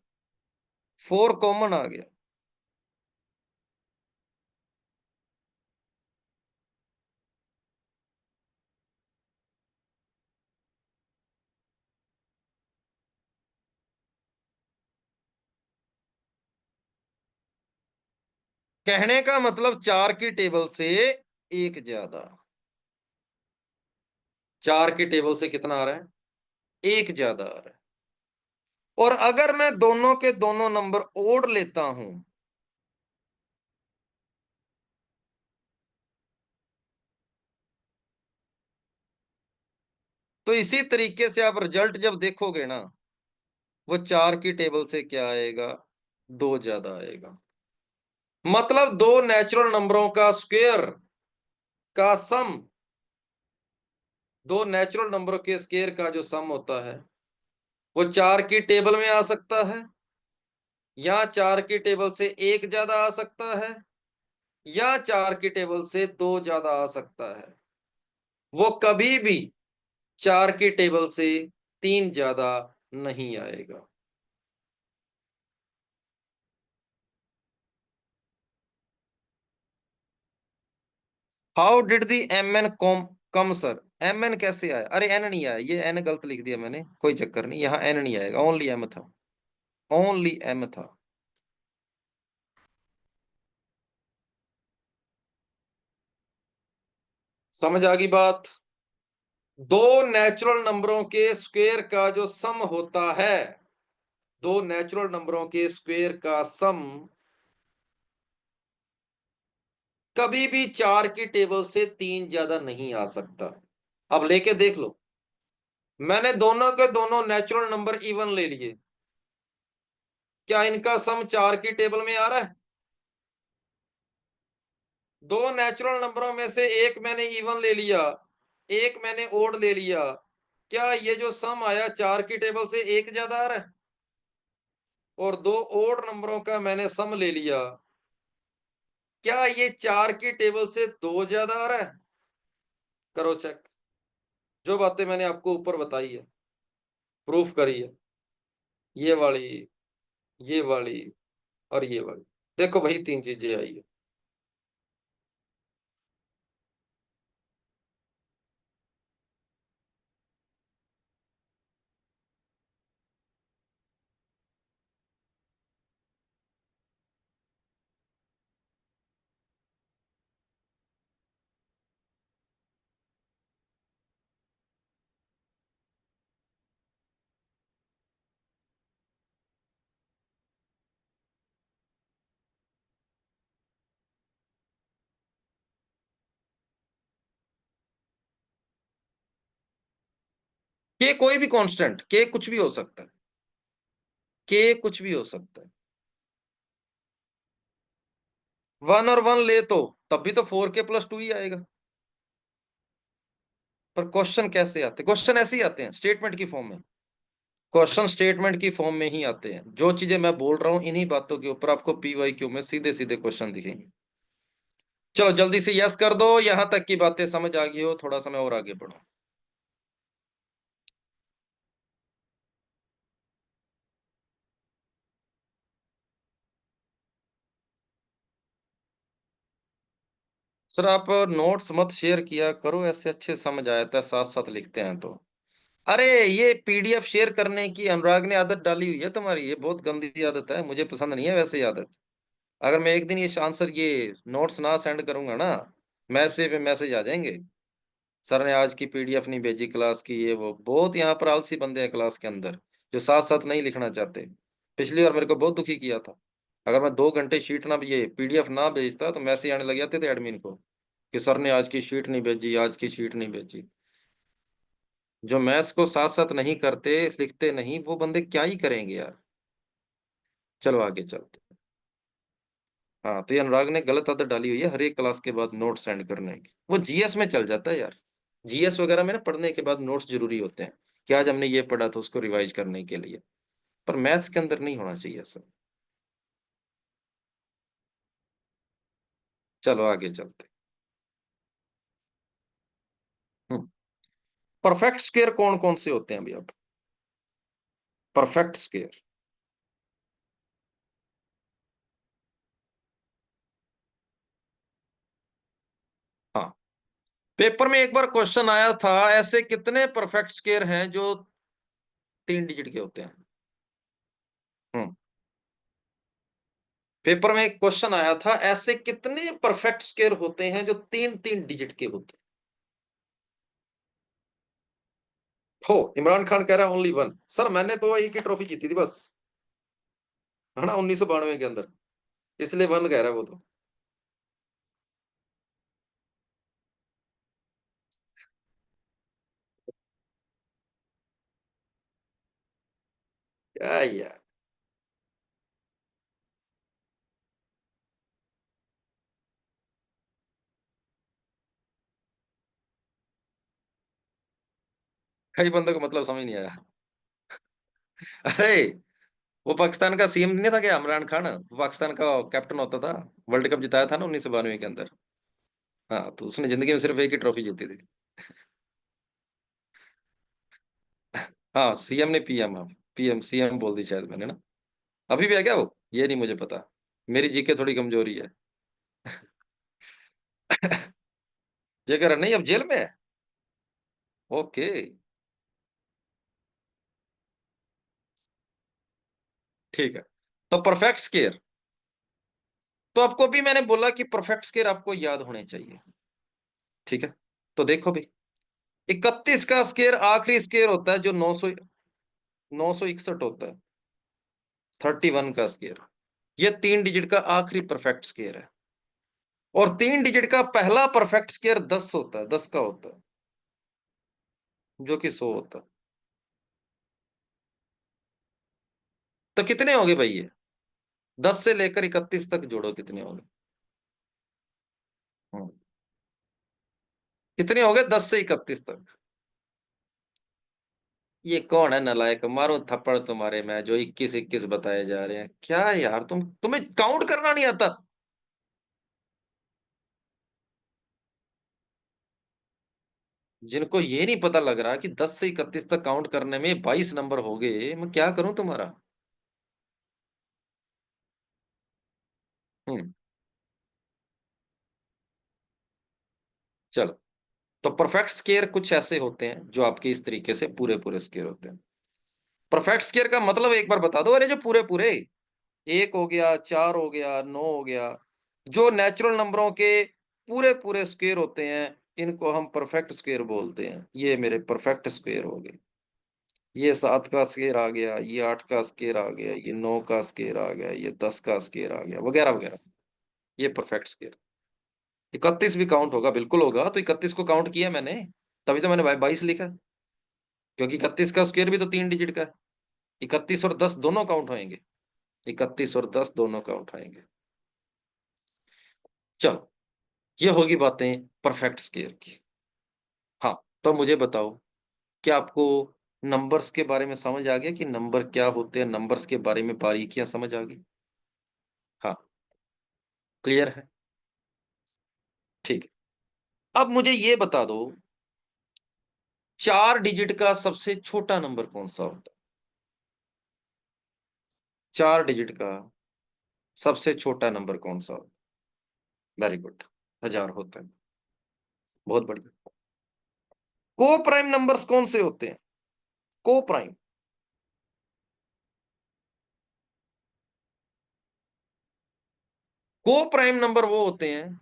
S1: 4 common आ गया। कहने का मतलब 4 की टेबल से एक ज्यादा। 4 की टेबल से कितना आ रहा है? एक ज्यादा आ रहा है। और अगर मैं दोनों के दोनों नंबर ओड लेता हूं, तो इसी तरीके से आप रिजल्ट जब देखोगे ना, वो 4 की टेबल से क्या आएगा? 2 ज्यादा आएगा। मतलब दो नेचुरल नंबरों का स्क्वायर का सम, दो नेचुरल नंबरों के स्क्वायर का जो सम होता है, वो 4 की टेबल में आ सकता है, या 4 की टेबल से एक ज्यादा आ सकता है, या 4 की टेबल से 2 ज्यादा आ सकता है। वो कभी भी 4 की टेबल से 3 ज्यादा नहीं आएगा। How did the M N come sir? M N कैसे आया? अरे एन नहीं आया, ये एन गलत लिख दिया मैंने, कोई चक्कर नहीं, यहाँ एन नहीं आएगा, ओनली एम था। ओनली एम था। समझ आ गई बात? दो नेचुरल नंबरों के स्क्वायर का जो सम होता है, दो नेचुरल नंबरों के स्क्वायर का सम कभी भी 4 की टेबल से 3 ज्यादा नहीं आ सकता। अब लेके देख लो, मैंने दोनों के दोनों नेचुरल नंबर इवन ले लिए, क्या इनका सम 4 की टेबल में आ रहा है? दो नेचुरल नंबरों में से एक मैंने इवन ले लिया, एक मैंने ओड ले लिया, क्या ये जो सम आया 4 की टेबल से एक ज्यादा आ रहा है? और दो ओड नंबरों का मैंने सम ले लिया, क्या ये 4 की टेबल से 2 ज्यादा आ रहा है? करो चेक। जो बातें मैंने आपको ऊपर बताई है, प्रूफ करी है, ये वाली, ये वाली और ये वाली, देखो वही 3 चीजें आई है। के कोई भी कांस्टेंट, के कुछ भी हो सकता है, के कुछ भी हो सकता है। 1 और 1 ले तो तब भी तो 4k+2 ही आएगा। पर क्वेश्चन कैसे आते? क्वेश्चन ऐसे ही आते हैं, स्टेटमेंट की फॉर्म में। क्वेश्चन स्टेटमेंट की फॉर्म में ही आते हैं। जो चीजें मैं बोल रहा हूं, इन्हीं बातों के ऊपर आपको पीवाईक्यू में सीधे सीधे क्वेश्चन दिखेंगे। चलो जल्दी से यस कर दो, यहां तक की बातें समझ आ गई हो, थोड़ा समय और आगे बढ़ो। सर आप नोट्स मत शेयर किया करो, ऐसे अच्छे समझ आया था साथ साथ लिखते हैं तो। अरे ये पीडीएफ शेयर करने की अनुराग ने आदत डाली हुई है तुम्हारी, ये बहुत गंदी आदत है, मुझे पसंद नहीं है वैसे ये आदत। अगर मैं एक दिन ये आंसर ये नोट्स ना सेंड करूंगा ना, मैसेज पे मैसेज आ जाएंगे, सर ने आज की पीडीएफ नहीं भेजी क्लास की, ये वो बहुत यहाँ पर आलसी बंदे हैं क्लास के अंदर, जो साथ साथ नहीं लिखना चाहते। पिछली बार मेरे को बहुत दुखी किया था। अगर मैं 2 घंटे शीट ना ये पीडीएफ ना भेजता तो मैसेज आने लग जाते थे एडमिन को कि सर ने आज की शीट नहीं भेजी, आज की शीट नहीं भेजी। जो मैथ्स को साथ साथ नहीं करते, लिखते नहीं, वो बंदे क्या ही करेंगे यार। चलो आगे चलते। हाँ, तो ये अनुराग ने गलत आदत डाली हुई है हर एक क्लास के बाद नोट सेंड करने की। वो जीएस में चल जाता है यार। जीएस वगैरह में ना पढ़ने के बाद नोट्स जरूरी होते हैं कि आज हमने ये पढ़ा था उसको रिवाइज करने के लिए। पर मैथ्स के अंदर नहीं होना चाहिए ऐसा। चलो आगे चलते। हम्म परफेक्ट स्क्वेयर कौन कौन से होते हैं अभी अब? Perfect square. हाँ, पेपर में एक बार क्वेश्चन आया था, ऐसे कितने परफेक्ट स्क्वेयर हैं जो 3 डिजिट के होते हैं? हम्म पेपर में एक क्वेश्चन आया था, ऐसे कितने परफेक्ट स्क्वेयर होते हैं जो 3 3 डिजिट के होते हैं? हो, इमरान खान कह रहा है ओनली वन। सर मैंने तो एक ही ट्रॉफी जीती थी बस, है ना, 1992 के अंदर, इसलिए वन कह रहा है वो तो। क्या यार। कई बंदों को मतलब समझ नहीं आया। अरे वो पाकिस्तान का सीएम नहीं था क्या, इमरान खान? वो पाकिस्तान का कैप्टन होता था, वर्ल्ड कप जिताया था ना 1992 के अंदर। हाँ, तो उसने जिंदगी में सिर्फ एक ही ट्रॉफी जीती थी। हाँ, सीएम ने पीएम, हाँ, पीएम सीएम बोल दी शायद मैंने ना। अभी भी है क्या वो, ये नहीं मुझे पता। मेरी जीके थोड़ी कमजोरी है। ये कह रहा नहीं अब जेल में है। ओके। ठीक है, तो परफेक्ट स्केयर, तो आपको भी मैंने बोला कि परफेक्ट स्केयर आपको याद होने चाहिए। ठीक है, तो देखो भी, 31 का स्केयर आखिरी स्केयर होता है जो 961 होता है। 31 का स्केयर, ये 3 डिजिट का आखिरी परफेक्ट स्केयर है। और 3 डिजिट का पहला परफेक्ट स्केयर 10 होता है, 10 का होता है, जो कि 100 होता है। तो कितने हो गए भाई ये? 10 से लेकर 31 तक जोड़ो, कितने हो गए? हम्म, कितने हो गए 10 से 31 तक? ये कौन है नालायक, मारो थप्पड़ तुम्हारे मैं, जो 21 21 बताए जा रहे हैं, क्या यार, तुम्हें काउंट करना नहीं आता? जिनको ये नहीं पता लग रहा कि 10 से 31 तक काउंट करने में 22 नंबर हो गए, मैं क्या करूं तुम्हारा। हम्म चलो, तो परफेक्ट स्केयर कुछ ऐसे होते हैं जो आपके इस तरीके से पूरे पूरे स्केयर होते हैं। परफेक्ट स्केयर का मतलब एक बार बता दो, अरे जो पूरे पूरे, 1 हो गया, 4 हो गया, 9 हो गया, जो नेचुरल नंबरों के पूरे पूरे स्क्वायर होते हैं, इनको हम परफेक्ट स्क्वायर बोलते हैं। ये मेरे परफेक्ट स्क्वायर हो गए। ये 7 का स्क्वायर आ गया, ये 8 का स्क्वायर आ गया, ये 9 का स्क्वायर आ गया, ये 10 का स्क्वायर आ गया, वगैरह वगैरह। ये परफेक्ट स्क्वायर। 31 भी काउंट होगा, बिल्कुल होगा, तो 31 को काउंट किया मैंने, तभी तो मैंने 22 लिखा, क्योंकि 31 का स्क्वायर भी तो 3 डिजिट का है। 31 और 10 दोनों काउंट होंगे। 31 और 10 दोनों काउंट होंगे। चलो, ये होगी बातें परफेक्ट स्क्वायर की। हाँ, तो मुझे बताओ, क्या आपको नंबर्स के बारे में समझ आ गया कि नंबर क्या होते हैं, नंबर्स के बारे में बारीकियां समझ आ गई? हाँ, क्लियर है। ठीक है, अब मुझे ये बता दो, 4 डिजिट का सबसे छोटा नंबर कौन सा होता है? 4 डिजिट का सबसे छोटा नंबर कौन सा होता है? Very good. 1000 होता है। बहुत बढ़िया। को प्राइम नंबर्स कौन से होते हैं? को प्राइम। को प्राइम नंबर वो होते हैं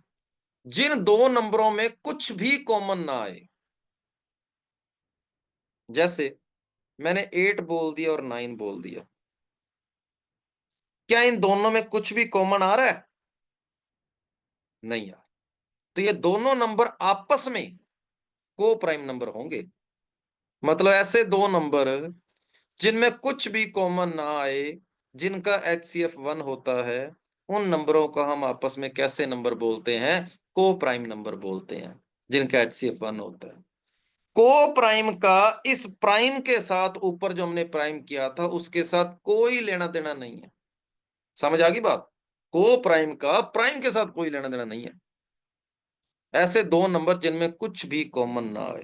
S1: जिन दो नंबरों में कुछ भी कॉमन ना आए। जैसे मैंने 8 बोल दिया और 9 बोल दिया। क्या इन दोनों में कुछ भी कॉमन आ रहा है? नहीं यार। तो ये दोनों नंबर आपस में को प्राइम नंबर होंगे। मतलब ऐसे दो नंबर जिनमें कुछ भी कॉमन ना आए, जिनका एचसीएफ 1 होता है, उन नंबरों को हम आपस में कैसे नंबर बोलते हैं? को प्राइम नंबर बोलते हैं, जिनका एचसीएफ 1 होता है। को प्राइम का इस प्राइम के साथ, ऊपर जो हमने प्राइम किया था उसके साथ कोई लेना देना नहीं है। समझ आ गई बात? को प्राइम का प्राइम के साथ कोई लेना देना नहीं है। ऐसे दो नंबर जिनमें कुछ भी कॉमन ना आए,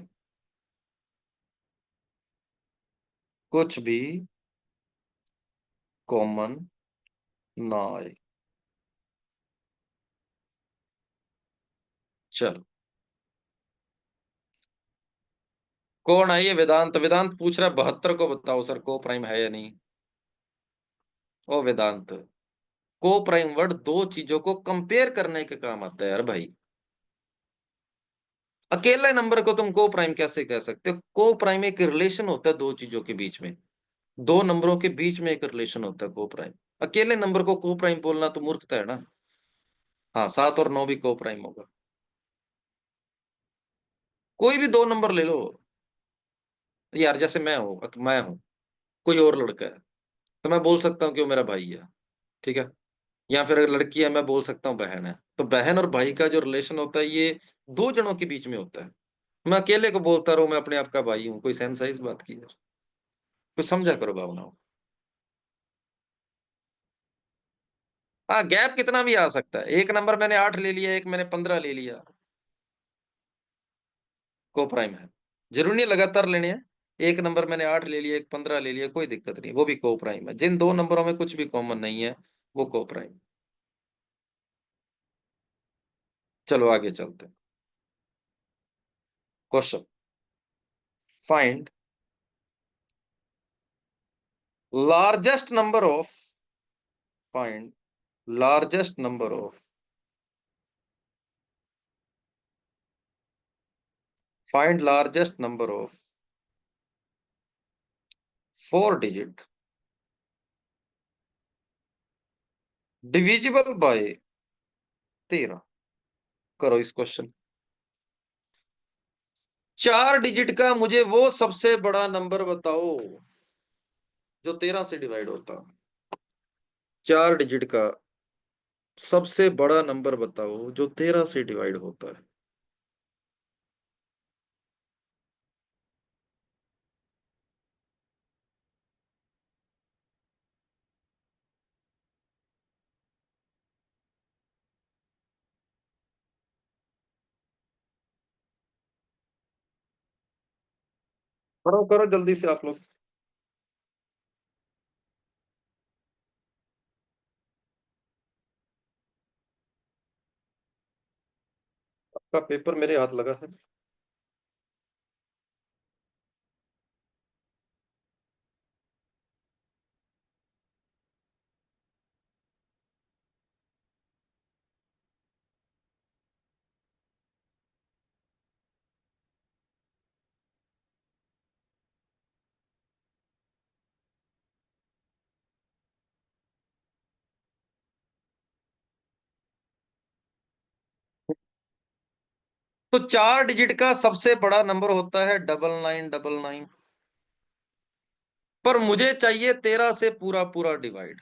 S1: कुछ भी कॉमन ना आए। चलो, कौन है ये? वेदांत। वेदांत पूछ रहा है 72 को बताओ सर, को प्राइम है या नहीं। ओ वेदांत, को प्राइम वर्ड दो चीजों को कंपेयर करने के काम आता है यार भाई। अकेले नंबर को तुम को प्राइम कैसे कह सकते हो? को प्राइम एक रिलेशन होता है दो चीजों के बीच में। दो नंबरों के बीच में एक रिलेशन होता है को प्राइम। अकेले नंबर को प्राइम बोलना तो मूर्खता है ना। हाँ, 7 और 9 भी को प्राइम होगा। कोई भी दो नंबर ले लो यार। जैसे मैं हूं, कोई और लड़का है, तो मैं बोल सकता हूँ कि वो मेरा भाई है। ठीक है। या फिर अगर लड़की है, मैं बोल सकता हूँ बहन है। तो बहन और भाई का जो रिलेशन होता है, ये दो जनों के बीच में होता है। मैं अकेले को बोलता रहूं मैं अपने आप का भाई हूँ, कोई सेंस है इस बात की यार? कुछ समझा करो भावनाओं। हाँ, गैप कितना भी आ सकता है। एक नंबर मैंने 8 ले लिया, एक मैंने 15 ले लिया, को प्राइम है। जरूरी नहीं लगातार लेने हैं। एक नंबर मैंने 8 ले लिया, एक 15 ले लिया, कोई दिक्कत नहीं, वो भी को प्राइम है। जिन दो नंबरों में कुछ भी कॉमन नहीं है, वो को प्राइम। चलो आगे चलते हैं। Question. Find largest number of find largest number of find largest number of 4 digit divisible by 13। करो इस क्वेश्चन। 4 डिजिट का मुझे वो सबसे बड़ा नंबर बताओ जो 13 से डिवाइड होता। 4 डिजिट का सबसे बड़ा नंबर बताओ जो 13 से डिवाइड होता है। करो करो जल्दी से आप लोग। आपका पेपर मेरे हाथ लगा है। तो 4 डिजिट का सबसे बड़ा नंबर होता है 9999। पर मुझे चाहिए 13 से पूरा पूरा डिवाइड।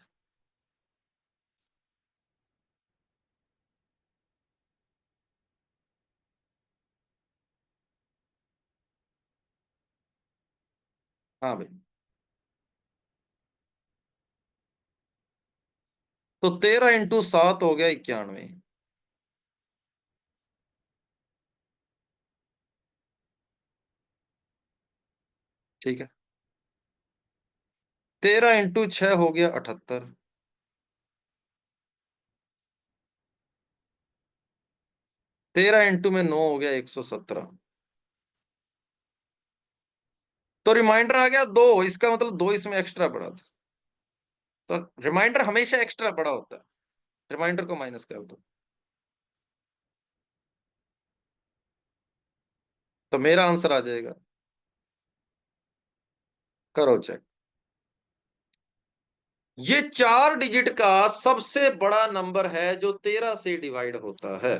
S1: हाँ भाई। तो 13 × 7 हो गया 91। ठीक है। 13 × 6 हो गया 78। 13 इंटू में 9 हो गया 117। तो रिमाइंडर आ गया 2, इसका मतलब 2 इसमें एक्स्ट्रा पड़ा था। तो रिमाइंडर हमेशा एक्स्ट्रा पड़ा होता है, रिमाइंडर को माइनस कर दो, तो मेरा आंसर आ जाएगा। करो चेक। ये 4 डिजिट का सबसे बड़ा नंबर है जो 13 से डिवाइड होता है।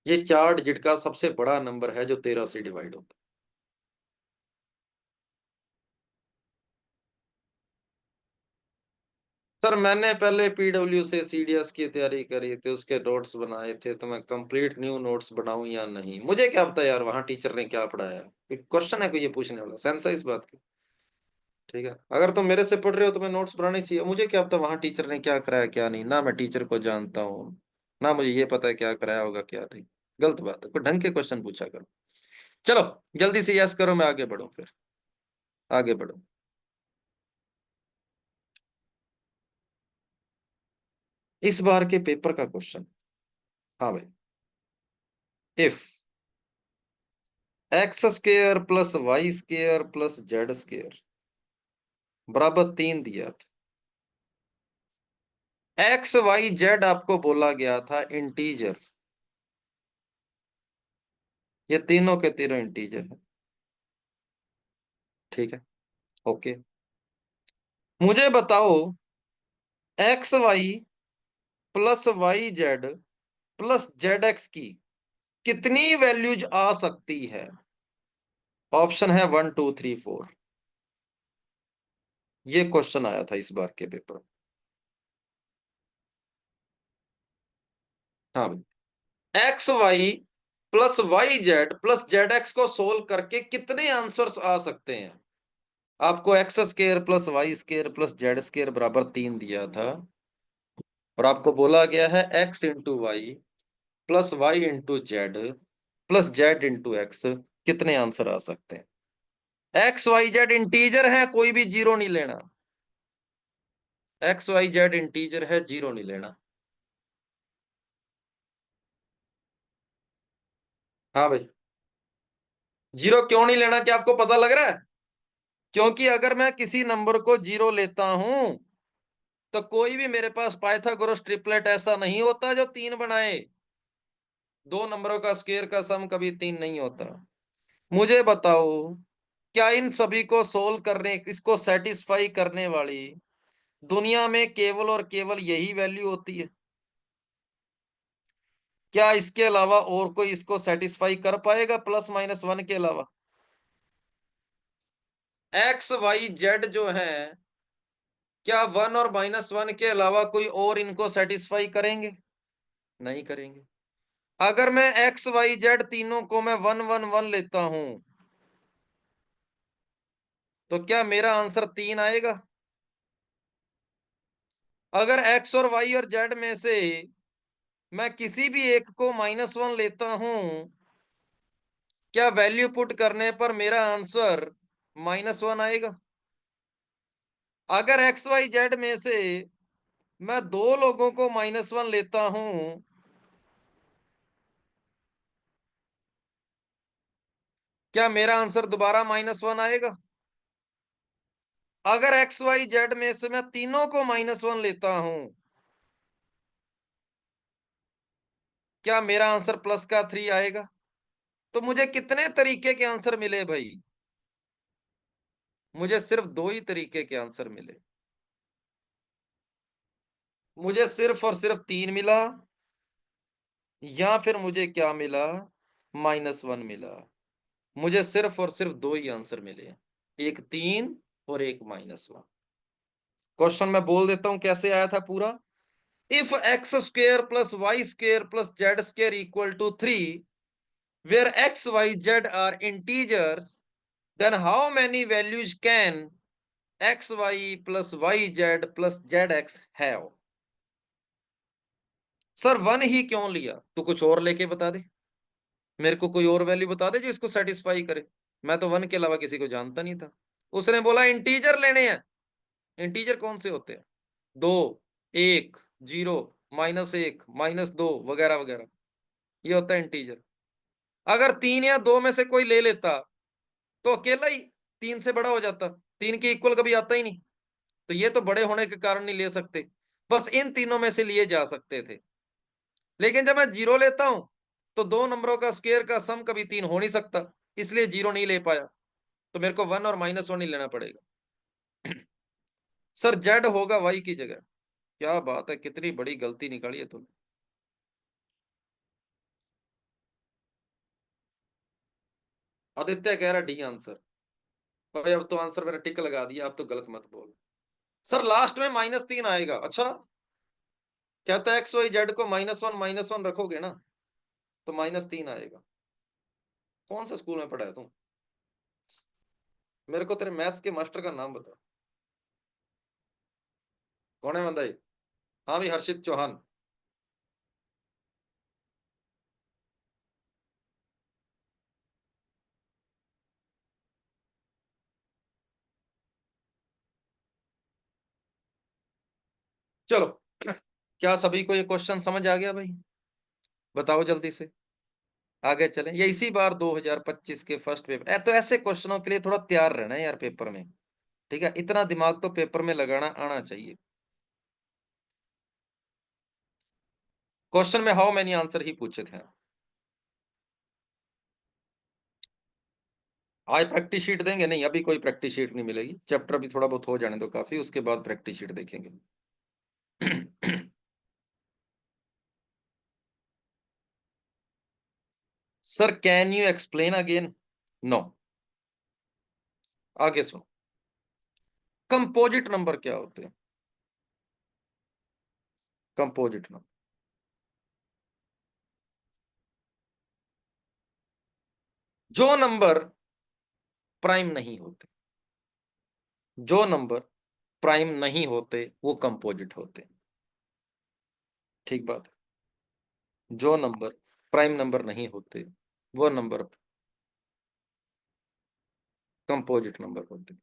S1: ये 4 डिजिट का सबसे बड़ा नंबर है जो 13 से डिवाइड होता है। सर मैंने पहले पीडब्ल्यू से सीडीएस की तैयारी करी थी, उसके नोट्स बनाए थे, तो मैं कंप्लीट न्यू नोट्स बनाऊं या नहीं, मुझे क्या पता यार वहां टीचर ने क्या पढ़ाया। एक क्वेश्चन है कोई ये पूछने वाला, सेंस है इस बात की। ठीक है, अगर तुम मेरे से पढ़ रहे हो तो मैं नोट्स बनाने चाहिए, मुझे क्या पता वहां टीचर ने क्या कराया क्या नहीं, ना मैं टीचर को जानता हूँ, ना मुझे ये पता है क्या कराया होगा क्या नहीं। गलत बात है, कोई ढंग के क्वेश्चन पूछा करो। चलो जल्दी से यस करो, मैं आगे बढ़ूं फिर, आगे बढ़ो। इस बार के पेपर का क्वेश्चन। हाँ भाई। If X square plus Y square plus Z square बराबर 3 दिया था। एक्स वाई जेड आपको बोला गया था इंटीजर, ये तीनों के तीनों इंटीजर है। ठीक है, ओके। मुझे बताओ X Y plus Y Z plus Z X की कितनी वैल्यूज आ सकती है। ऑप्शन है 1 2 3 4। ये क्वेश्चन आया था इस बार के पेपर में। हाँ भाई, X Y plus Y Z plus Z X को सोल्व करके कितने आंसर्स आ सकते हैं। आपको X square plus Y square plus Z square बराबर 3 दिया था, और आपको बोला गया है X into Y plus Y into Z plus Z into X कितने आंसर आ सकते हैं। एक्स वाई जेड इंटीजर है, कोई भी जीरो नहीं लेना। एक्स वाई जेड इंटीजर है, जीरो नहीं लेना। हाँ भाई, जीरो क्यों नहीं लेना, क्या आपको पता लग रहा है। क्योंकि अगर मैं किसी नंबर को जीरो लेता हूं तो कोई भी मेरे पास पाइथागोरस ट्रिपलेट ऐसा नहीं होता जो 3 बनाए। दो नंबरों का स्क्वायर का सम कभी 3 नहीं होता। मुझे बताओ, क्या इन सभी को सोल्व करने, इसको सेटिस्फाई करने वाली दुनिया में केवल और केवल यही वैल्यू होती है। क्या इसके अलावा और कोई इसको सेटिस्फाई कर पाएगा प्लस माइनस 1 के अलावा। एक्स वाई जेड जो है, क्या 1 और -1 के अलावा कोई और इनको सेटिस्फाई करेंगे, नहीं करेंगे। अगर मैं एक्स वाई जेड तीनों को मैं 1 1 1 लेता हूं तो क्या मेरा आंसर 3 आएगा। अगर एक्स और वाई और जेड में से मैं किसी भी एक को -1 लेता हूं, क्या वैल्यू पुट करने पर मेरा आंसर -1 आएगा। अगर एक्स वाई जेड में से मैं दो लोगों को -1 लेता हूं, क्या मेरा आंसर दोबारा -1 आएगा। अगर एक्स वाई जेड में से मैं तीनों को -1 लेता हूं, क्या मेरा आंसर प्लस का 3 आएगा। तो मुझे कितने तरीके के आंसर मिले भाई। मुझे सिर्फ 2 ही तरीके के आंसर मिले। मुझे सिर्फ और सिर्फ 3 मिला, या फिर मुझे क्या मिला, -1 मिला। मुझे सिर्फ और सिर्फ 2 ही आंसर मिले, एक 3 और एक -1। क्वेश्चन मैं बोल देता हूं कैसे आया था पूरा। If X square plus Y square plus Z square equal to 3, where x y z are integers, then how many values can x y plus y z plus z x have। Sir 1 ही क्यों लिया, तो कुछ और लेके बता दे, मेरे को कोई और वैल्यू बता दे जो इसको सेटिस्फाई करे। मैं तो 1 के अलावा किसी को जानता नहीं था। उसने बोला इंटीजर लेने हैं। इंटीजर कौन से होते हैं, 2 1 0। -1 -2 वगैरह वगैरह, ये होता है इंटीजर। अगर 3 या 2 में से कोई ले लेता तो अकेला ही 3 से बड़ा हो जाता, 3 के इक्वल कभी आता ही नहीं। तो ये तो बड़े होने के कारण नहीं ले सकते, बस इन तीनों में से लिए जा सकते थे। लेकिन जब मैं जीरो लेता हूं तो दो नंबरों का स्क्वायर का सम कभी 3 हो नहीं सकता, इसलिए जीरो नहीं ले पाया। तो मेरे को 1 और -1 ही लेना पड़ेगा। सर जेड होगा वाई की जगह। क्या बात है, कितनी बड़ी गलती निकाली है तुमने। आदित्य कह रहा डी आंसर। भाई अब तो आंसर मेरा टिक लगा दिया, अब तो गलत मत बोल। सर लास्ट में -3 आएगा। अच्छा, कहता है एक्स वाई जेड को -1 रखोगे ना तो -3 आएगा। कौन सा स्कूल में पढ़ा है तुम? मेरे को तेरे मैथ्स के मास्टर का नाम बता। कौन है बंदा ये? हाँ भाई, हर्षित चौहान। चलो, क्या सभी को ये क्वेश्चन समझ आ गया भाई? बताओ जल्दी से, आगे चलें। ये इसी बार 2025 के फर्स्ट पेपर तो ऐसे क्वेश्चनों के लिए थोड़ा तैयार रहना है यार पेपर में। ठीक है, इतना दिमाग तो पेपर में लगाना आना चाहिए। क्वेश्चन में हाउ मेनी आंसर ही पूछे थे। आज प्रैक्टिस शीट देंगे? नहीं, अभी कोई प्रैक्टिस शीट नहीं मिलेगी, चैप्टर भी थोड़ा बहुत हो जाने दो काफी, उसके बाद प्रैक्टिस शीट देखेंगे। Sir can you explain again? No. आगे सुनो, कंपोजिट नंबर क्या होते हैं? कंपोजिट नंबर, जो नंबर प्राइम नहीं होते, जो नंबर प्राइम नहीं होते वो कंपोजिट होते हैं। ठीक बात है, जो नंबर प्राइम नंबर नहीं होते वो नंबर कंपोजिट नंबर होते हैं।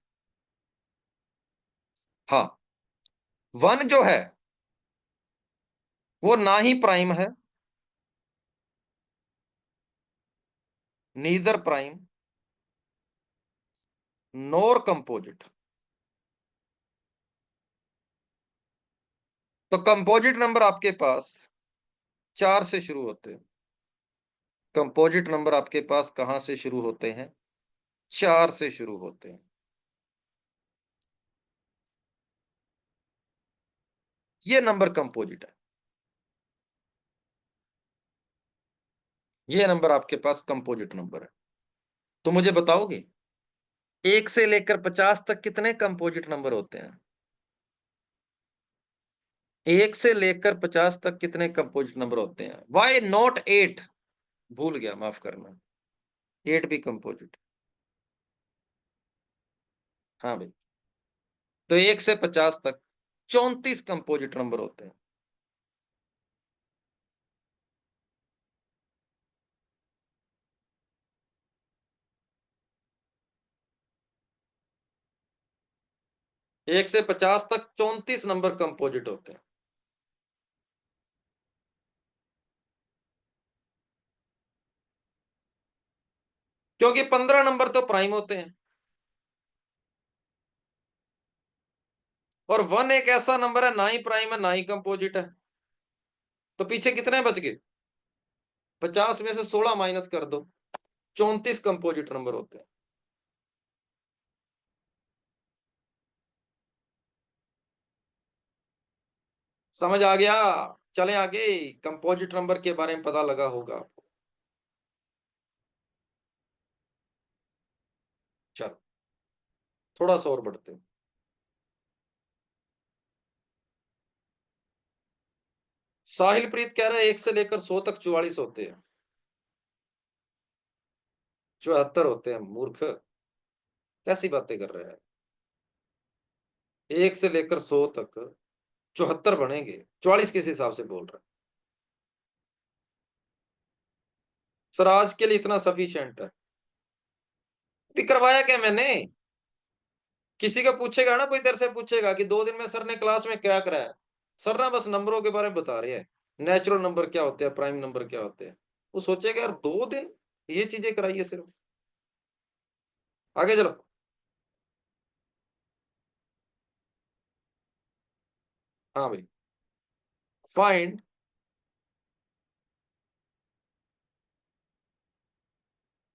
S1: हाँ, 1 जो है वो ना ही प्राइम है, नीदर प्राइम नोर कंपोजिट। तो कंपोजिट नंबर आपके पास 4 से शुरू होते हैं। कंपोजिट नंबर आपके पास कहां से शुरू होते हैं? 4 से शुरू होते हैं। ये नंबर कंपोजिट है, ये नंबर आपके पास कंपोजिट नंबर है। तो मुझे बताओगे 1 से लेकर 50 तक कितने कंपोजिट नंबर होते हैं? 1 से लेकर 50 तक कितने कंपोजिट नंबर होते हैं? Why not 8? भूल गया, माफ करना। 8 भी कंपोजिट। हाँ भाई, तो 1 से 50 तक 34 कंपोजिट नंबर होते हैं। 1 से 50 तक 34 नंबर कंपोजिट होते हैं। क्योंकि 15 नंबर तो प्राइम होते हैं और 1 एक ऐसा नंबर है ना ही प्राइम है ना ही कंपोजिट है। तो पीछे कितने बच गए? 50 में से 16 माइनस कर दो, 34 कंपोजिट नंबर होते हैं। समझ आ गया? चलें आगे, कंपोजिट नंबर के बारे में पता लगा होगा आपको। चलो, थोड़ा सा और बढ़ते हैं। साहिल प्रीत कह रहा है 1 से लेकर 100 तक 44 होते हैं। 74 होते हैं मूर्ख, कैसी बातें कर रहा है? 1 से लेकर 100 तक 74 बनेंगे, 44 किस हिसाब से बोल रहा है? सर आज के लिए इतना सफिशिएंट है। भी करवाया क्या मैंने? किसी का पूछेगा ना, कोई तेरे से पूछेगा कि 2 दिन में सर ने क्लास में क्या कराया, सर ना बस नंबरों के बारे में बता रहे हैं, नेचुरल नंबर क्या होते हैं, प्राइम नंबर क्या होते हैं। वो सोचेगा यार 2 दिन ये चीजें कराइए सिर्फ। आगे चलो। हाँ भाई। Find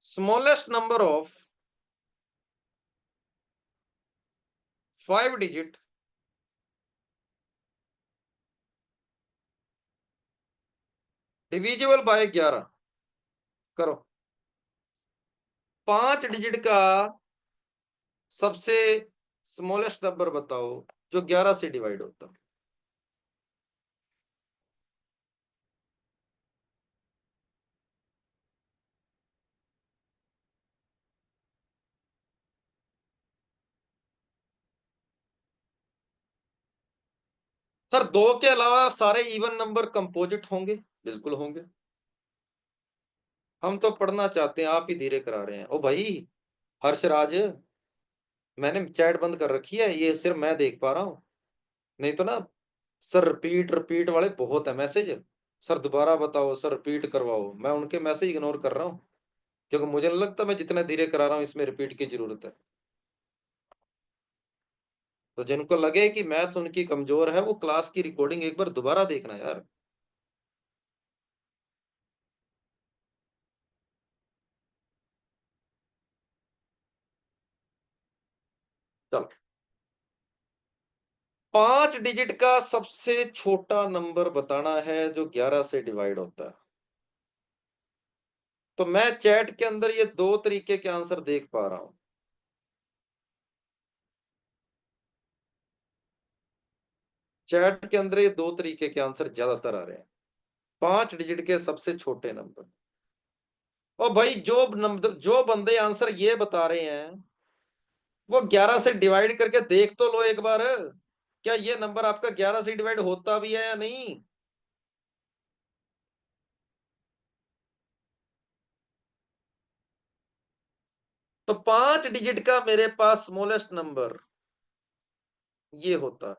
S1: smallest number of 5 digit divisible by 11। करो। 5 डिजिट का सबसे स्मॉलेस्ट नंबर बताओ जो 11 से डिवाइड होता। सर 2 के अलावा सारे इवन नंबर कंपोजिट होंगे। बिल्कुल होंगे। हम तो पढ़ना चाहते हैं, आप ही धीरे करा रहे हैं। ओ भाई हर्षराज, मैंने चैट बंद कर रखी है, ये सिर्फ मैं देख पा रहा हूँ। नहीं तो ना सर रिपीट रिपीट वाले बहुत है मैसेज। सर दोबारा बताओ, सर रिपीट करवाओ, मैं उनके मैसेज इग्नोर कर रहा हूँ क्योंकि मुझे नहीं लगता मैं जितना धीरे करा रहा हूँ इसमें रिपीट की जरूरत है। तो जिनको लगे कि मैथ्स उनकी कमजोर है वो क्लास की रिकॉर्डिंग एक बार दोबारा देखना यार। चलो। 5 डिजिट का सबसे छोटा नंबर बताना है जो 11 से डिवाइड होता है। तो मैं चैट के अंदर ये 2 तरीके के आंसर देख पा रहा हूं। चैट के अंदर ये 2 तरीके के आंसर ज्यादातर आ रहे हैं। 5 डिजिट के सबसे छोटे नंबर। और भाई जो बंदे आंसर ये बता रहे हैं वो 11 से डिवाइड करके देख तो लो एक बार। क्या ये नंबर आपका 11 से डिवाइड होता भी है या नहीं। तो 5 डिजिट का मेरे पास स्मॉलेस्ट नंबर ये होता है।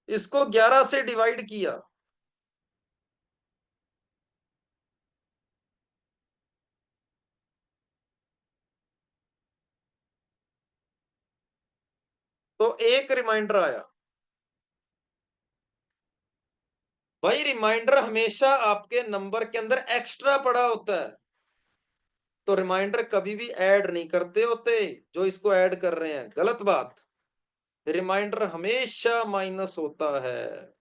S1: इसको 11 से डिवाइड किया तो एक रिमाइंडर आया। भाई रिमाइंडर हमेशा आपके नंबर के अंदर एक्स्ट्रा पड़ा होता है। तो रिमाइंडर कभी भी ऐड नहीं करते होते। जो इसको ऐड कर रहे हैं गलत बात। रिमाइंडर हमेशा माइनस होता है।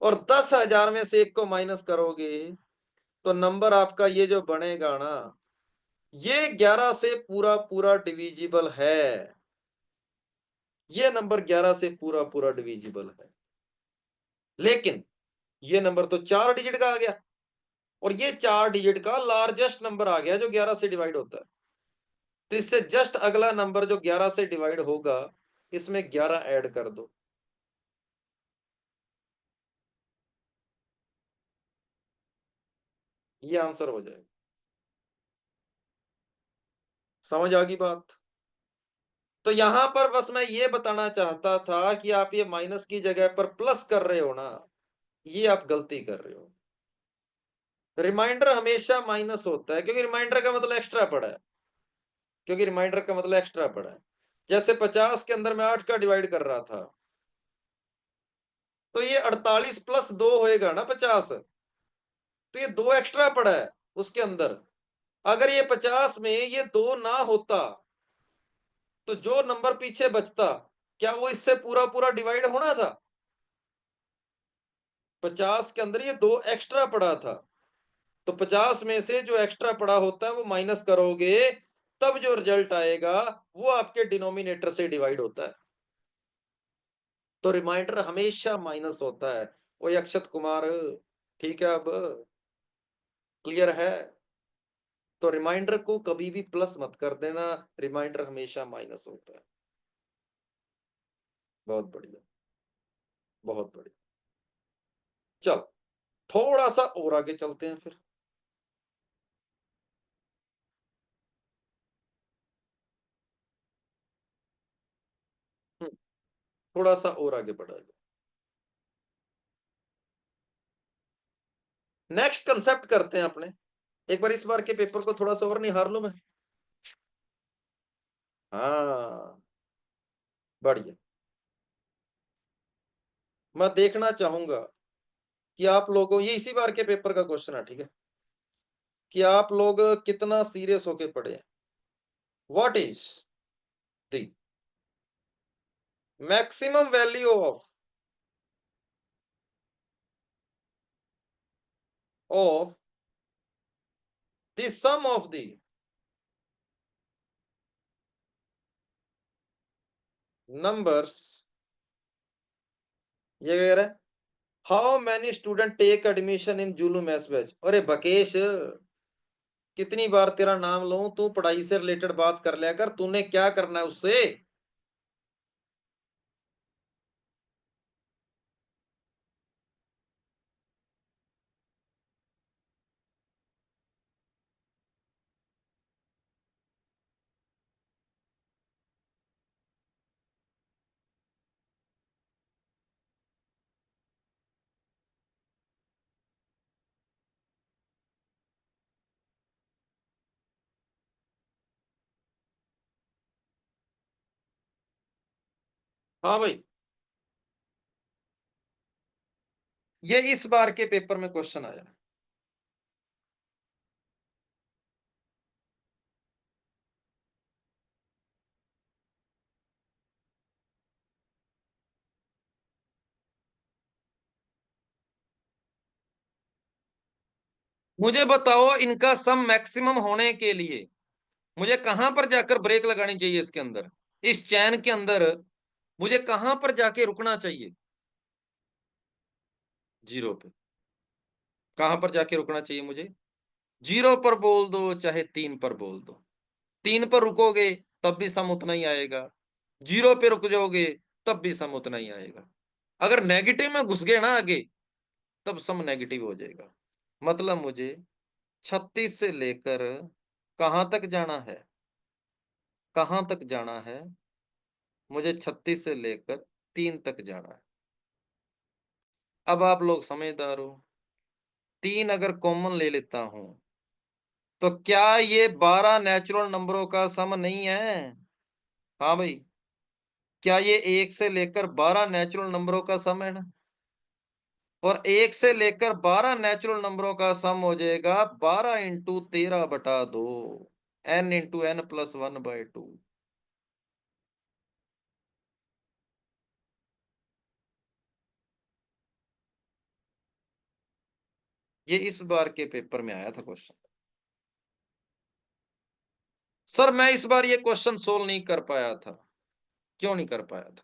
S1: और 10,000 में से एक को माइनस करोगे तो नंबर आपका ये जो बनेगा ना ये 11 से पूरा पूरा डिविजिबल है। ये नंबर 11 से पूरा पूरा डिविजिबल है। लेकिन ये नंबर तो 4 डिजिट का आ गया। और ये 4 डिजिट का लार्जेस्ट नंबर आ गया जो 11 से डिवाइड होता है। तो इससे जस्ट अगला नंबर जो 11 से डिवाइड होगा इसमें 11 ऐड कर दो। ये आंसर हो जाएगा। समझ आ गई बात। तो यहां पर बस मैं ये बताना चाहता था कि आप ये माइनस की जगह पर प्लस कर रहे हो ना, ये आप गलती कर रहे हो। रिमाइंडर हमेशा माइनस होता है क्योंकि रिमाइंडर का मतलब एक्स्ट्रा पड़ा है। क्योंकि रिमाइंडर का मतलब एक्स्ट्रा पड़ा है। जैसे 50 के अंदर मैं 8 का डिवाइड कर रहा था तो ये 48 प्लस 2 होएगा ना 50। तो ये 2 एक्स्ट्रा पड़ा है उसके अंदर। अगर ये 50 में ये 2 ना होता तो जो नंबर पीछे बचता क्या वो इससे पूरा पूरा डिवाइड होना था। 50 के अंदर ये 2 एक्स्ट्रा पड़ा था। तो 50 में से जो एक्स्ट्रा पड़ा होता है वो माइनस करोगे तब जो रिजल्ट आएगा वो आपके डिनोमिनेटर से डिवाइड होता है। तो रिमाइंडर हमेशा माइनस होता है। वो अक्षत कुमार ठीक है अब क्लियर है। तो रिमाइंडर को कभी भी प्लस मत कर देना। रिमाइंडर हमेशा माइनस होता है। बहुत बढ़िया। बहुत बढ़िया। चलो थोड़ा सा और आगे चलते हैं फिर। हम्म, थोड़ा सा और आगे बढ़ा जाए। नेक्स्ट कंसेप्ट करते हैं अपने। एक बार इस बार के पेपर को थोड़ा सा और निहार लो मैं। हाँ, बढ़िया। मैं देखना चाहूंगा कि आप लोगों, ये इसी बार के पेपर का क्वेश्चन है, ठीक है, कि आप लोग कितना सीरियस होके पढ़े हैं। What is the maximum value of the sum of the numbers. ये कह रहा है how many student take admission in Zulu maths batch. अरे बकेश, कितनी बार तेरा नाम लूं, तू पढ़ाई से रिलेटेड बात कर लिया कर, तूने क्या करना है उससे। हाँ भाई, ये इस बार के पेपर में क्वेश्चन आया। मुझे बताओ, इनका सम मैक्सिमम होने के लिए मुझे कहां पर जाकर ब्रेक लगानी चाहिए, इसके अंदर, इस चैन के अंदर मुझे कहां पर जाके रुकना चाहिए। जीरो पे। कहां पर जाके रुकना चाहिए मुझे? जीरो पर बोल दो चाहे तीन पर बोल दो, तीन पर रुकोगे तब भी सम उतना ही आएगा, जीरो पे रुक जाओगे तब भी सम उतना ही आएगा। अगर नेगेटिव में घुस गए ना आगे, तब सम नेगेटिव हो जाएगा। मतलब मुझे 36 से लेकर कहां तक जाना है? कहां तक जाना है? मुझे 36 से लेकर 3 तक जाना है। अब आप लोग समझदार हो, 3 अगर कॉमन ले लेता हूं, तो क्या ये 12 नेचुरल नंबरों का सम नहीं है? हाँ भाई, क्या ये 1 से लेकर 12 नेचुरल नंबरों का सम है ना? और 1 से लेकर 12 नेचुरल नंबरों का सम हो जाएगा 12 into 13/2, n into n plus 1/2। ये इस बार के पेपर में आया था क्वेश्चन। सर मैं इस बार ये क्वेश्चन सोल्व नहीं कर पाया था। क्यों नहीं कर पाया था?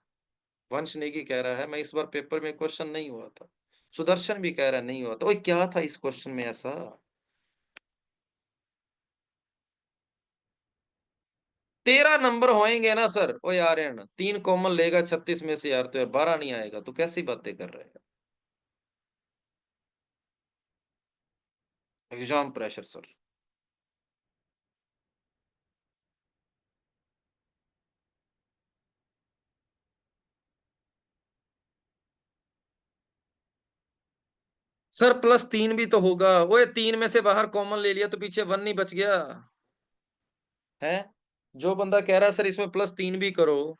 S1: वंश नेगी कह रहा है मैं इस बार पेपर में क्वेश्चन नहीं हुआ था। सुदर्शन भी कह रहा है नहीं हुआ था। ओए क्या था इस क्वेश्चन में ऐसा? 13 नंबर होएंगे ना सर। ओ आर्यन, 3 कॉमन लेगा 36 में से यार, तो यार 12 नहीं आएगा, तो कैसी बातें कर रहे हैं? Exam pressure sir. सर +3 भी तो होगा। ओए 3 में से बाहर कॉमन ले लिया तो पीछे 1 नहीं बच गया है? जो बंदा कह रहा है सर इसमें +3 भी करो,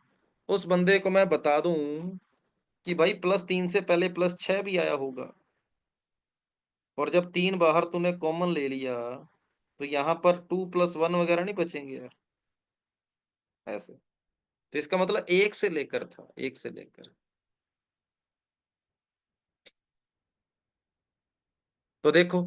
S1: उस बंदे को मैं बता दूं कि भाई +3 से पहले +6 भी आया होगा। और जब 3 बाहर तूने कॉमन ले लिया, तो यहाँ पर 2 + 1 वगैरह नहीं बचेंगे यार, ऐसे। तो इसका मतलब 1 से लेकर था, 1 से लेकर। तो देखो,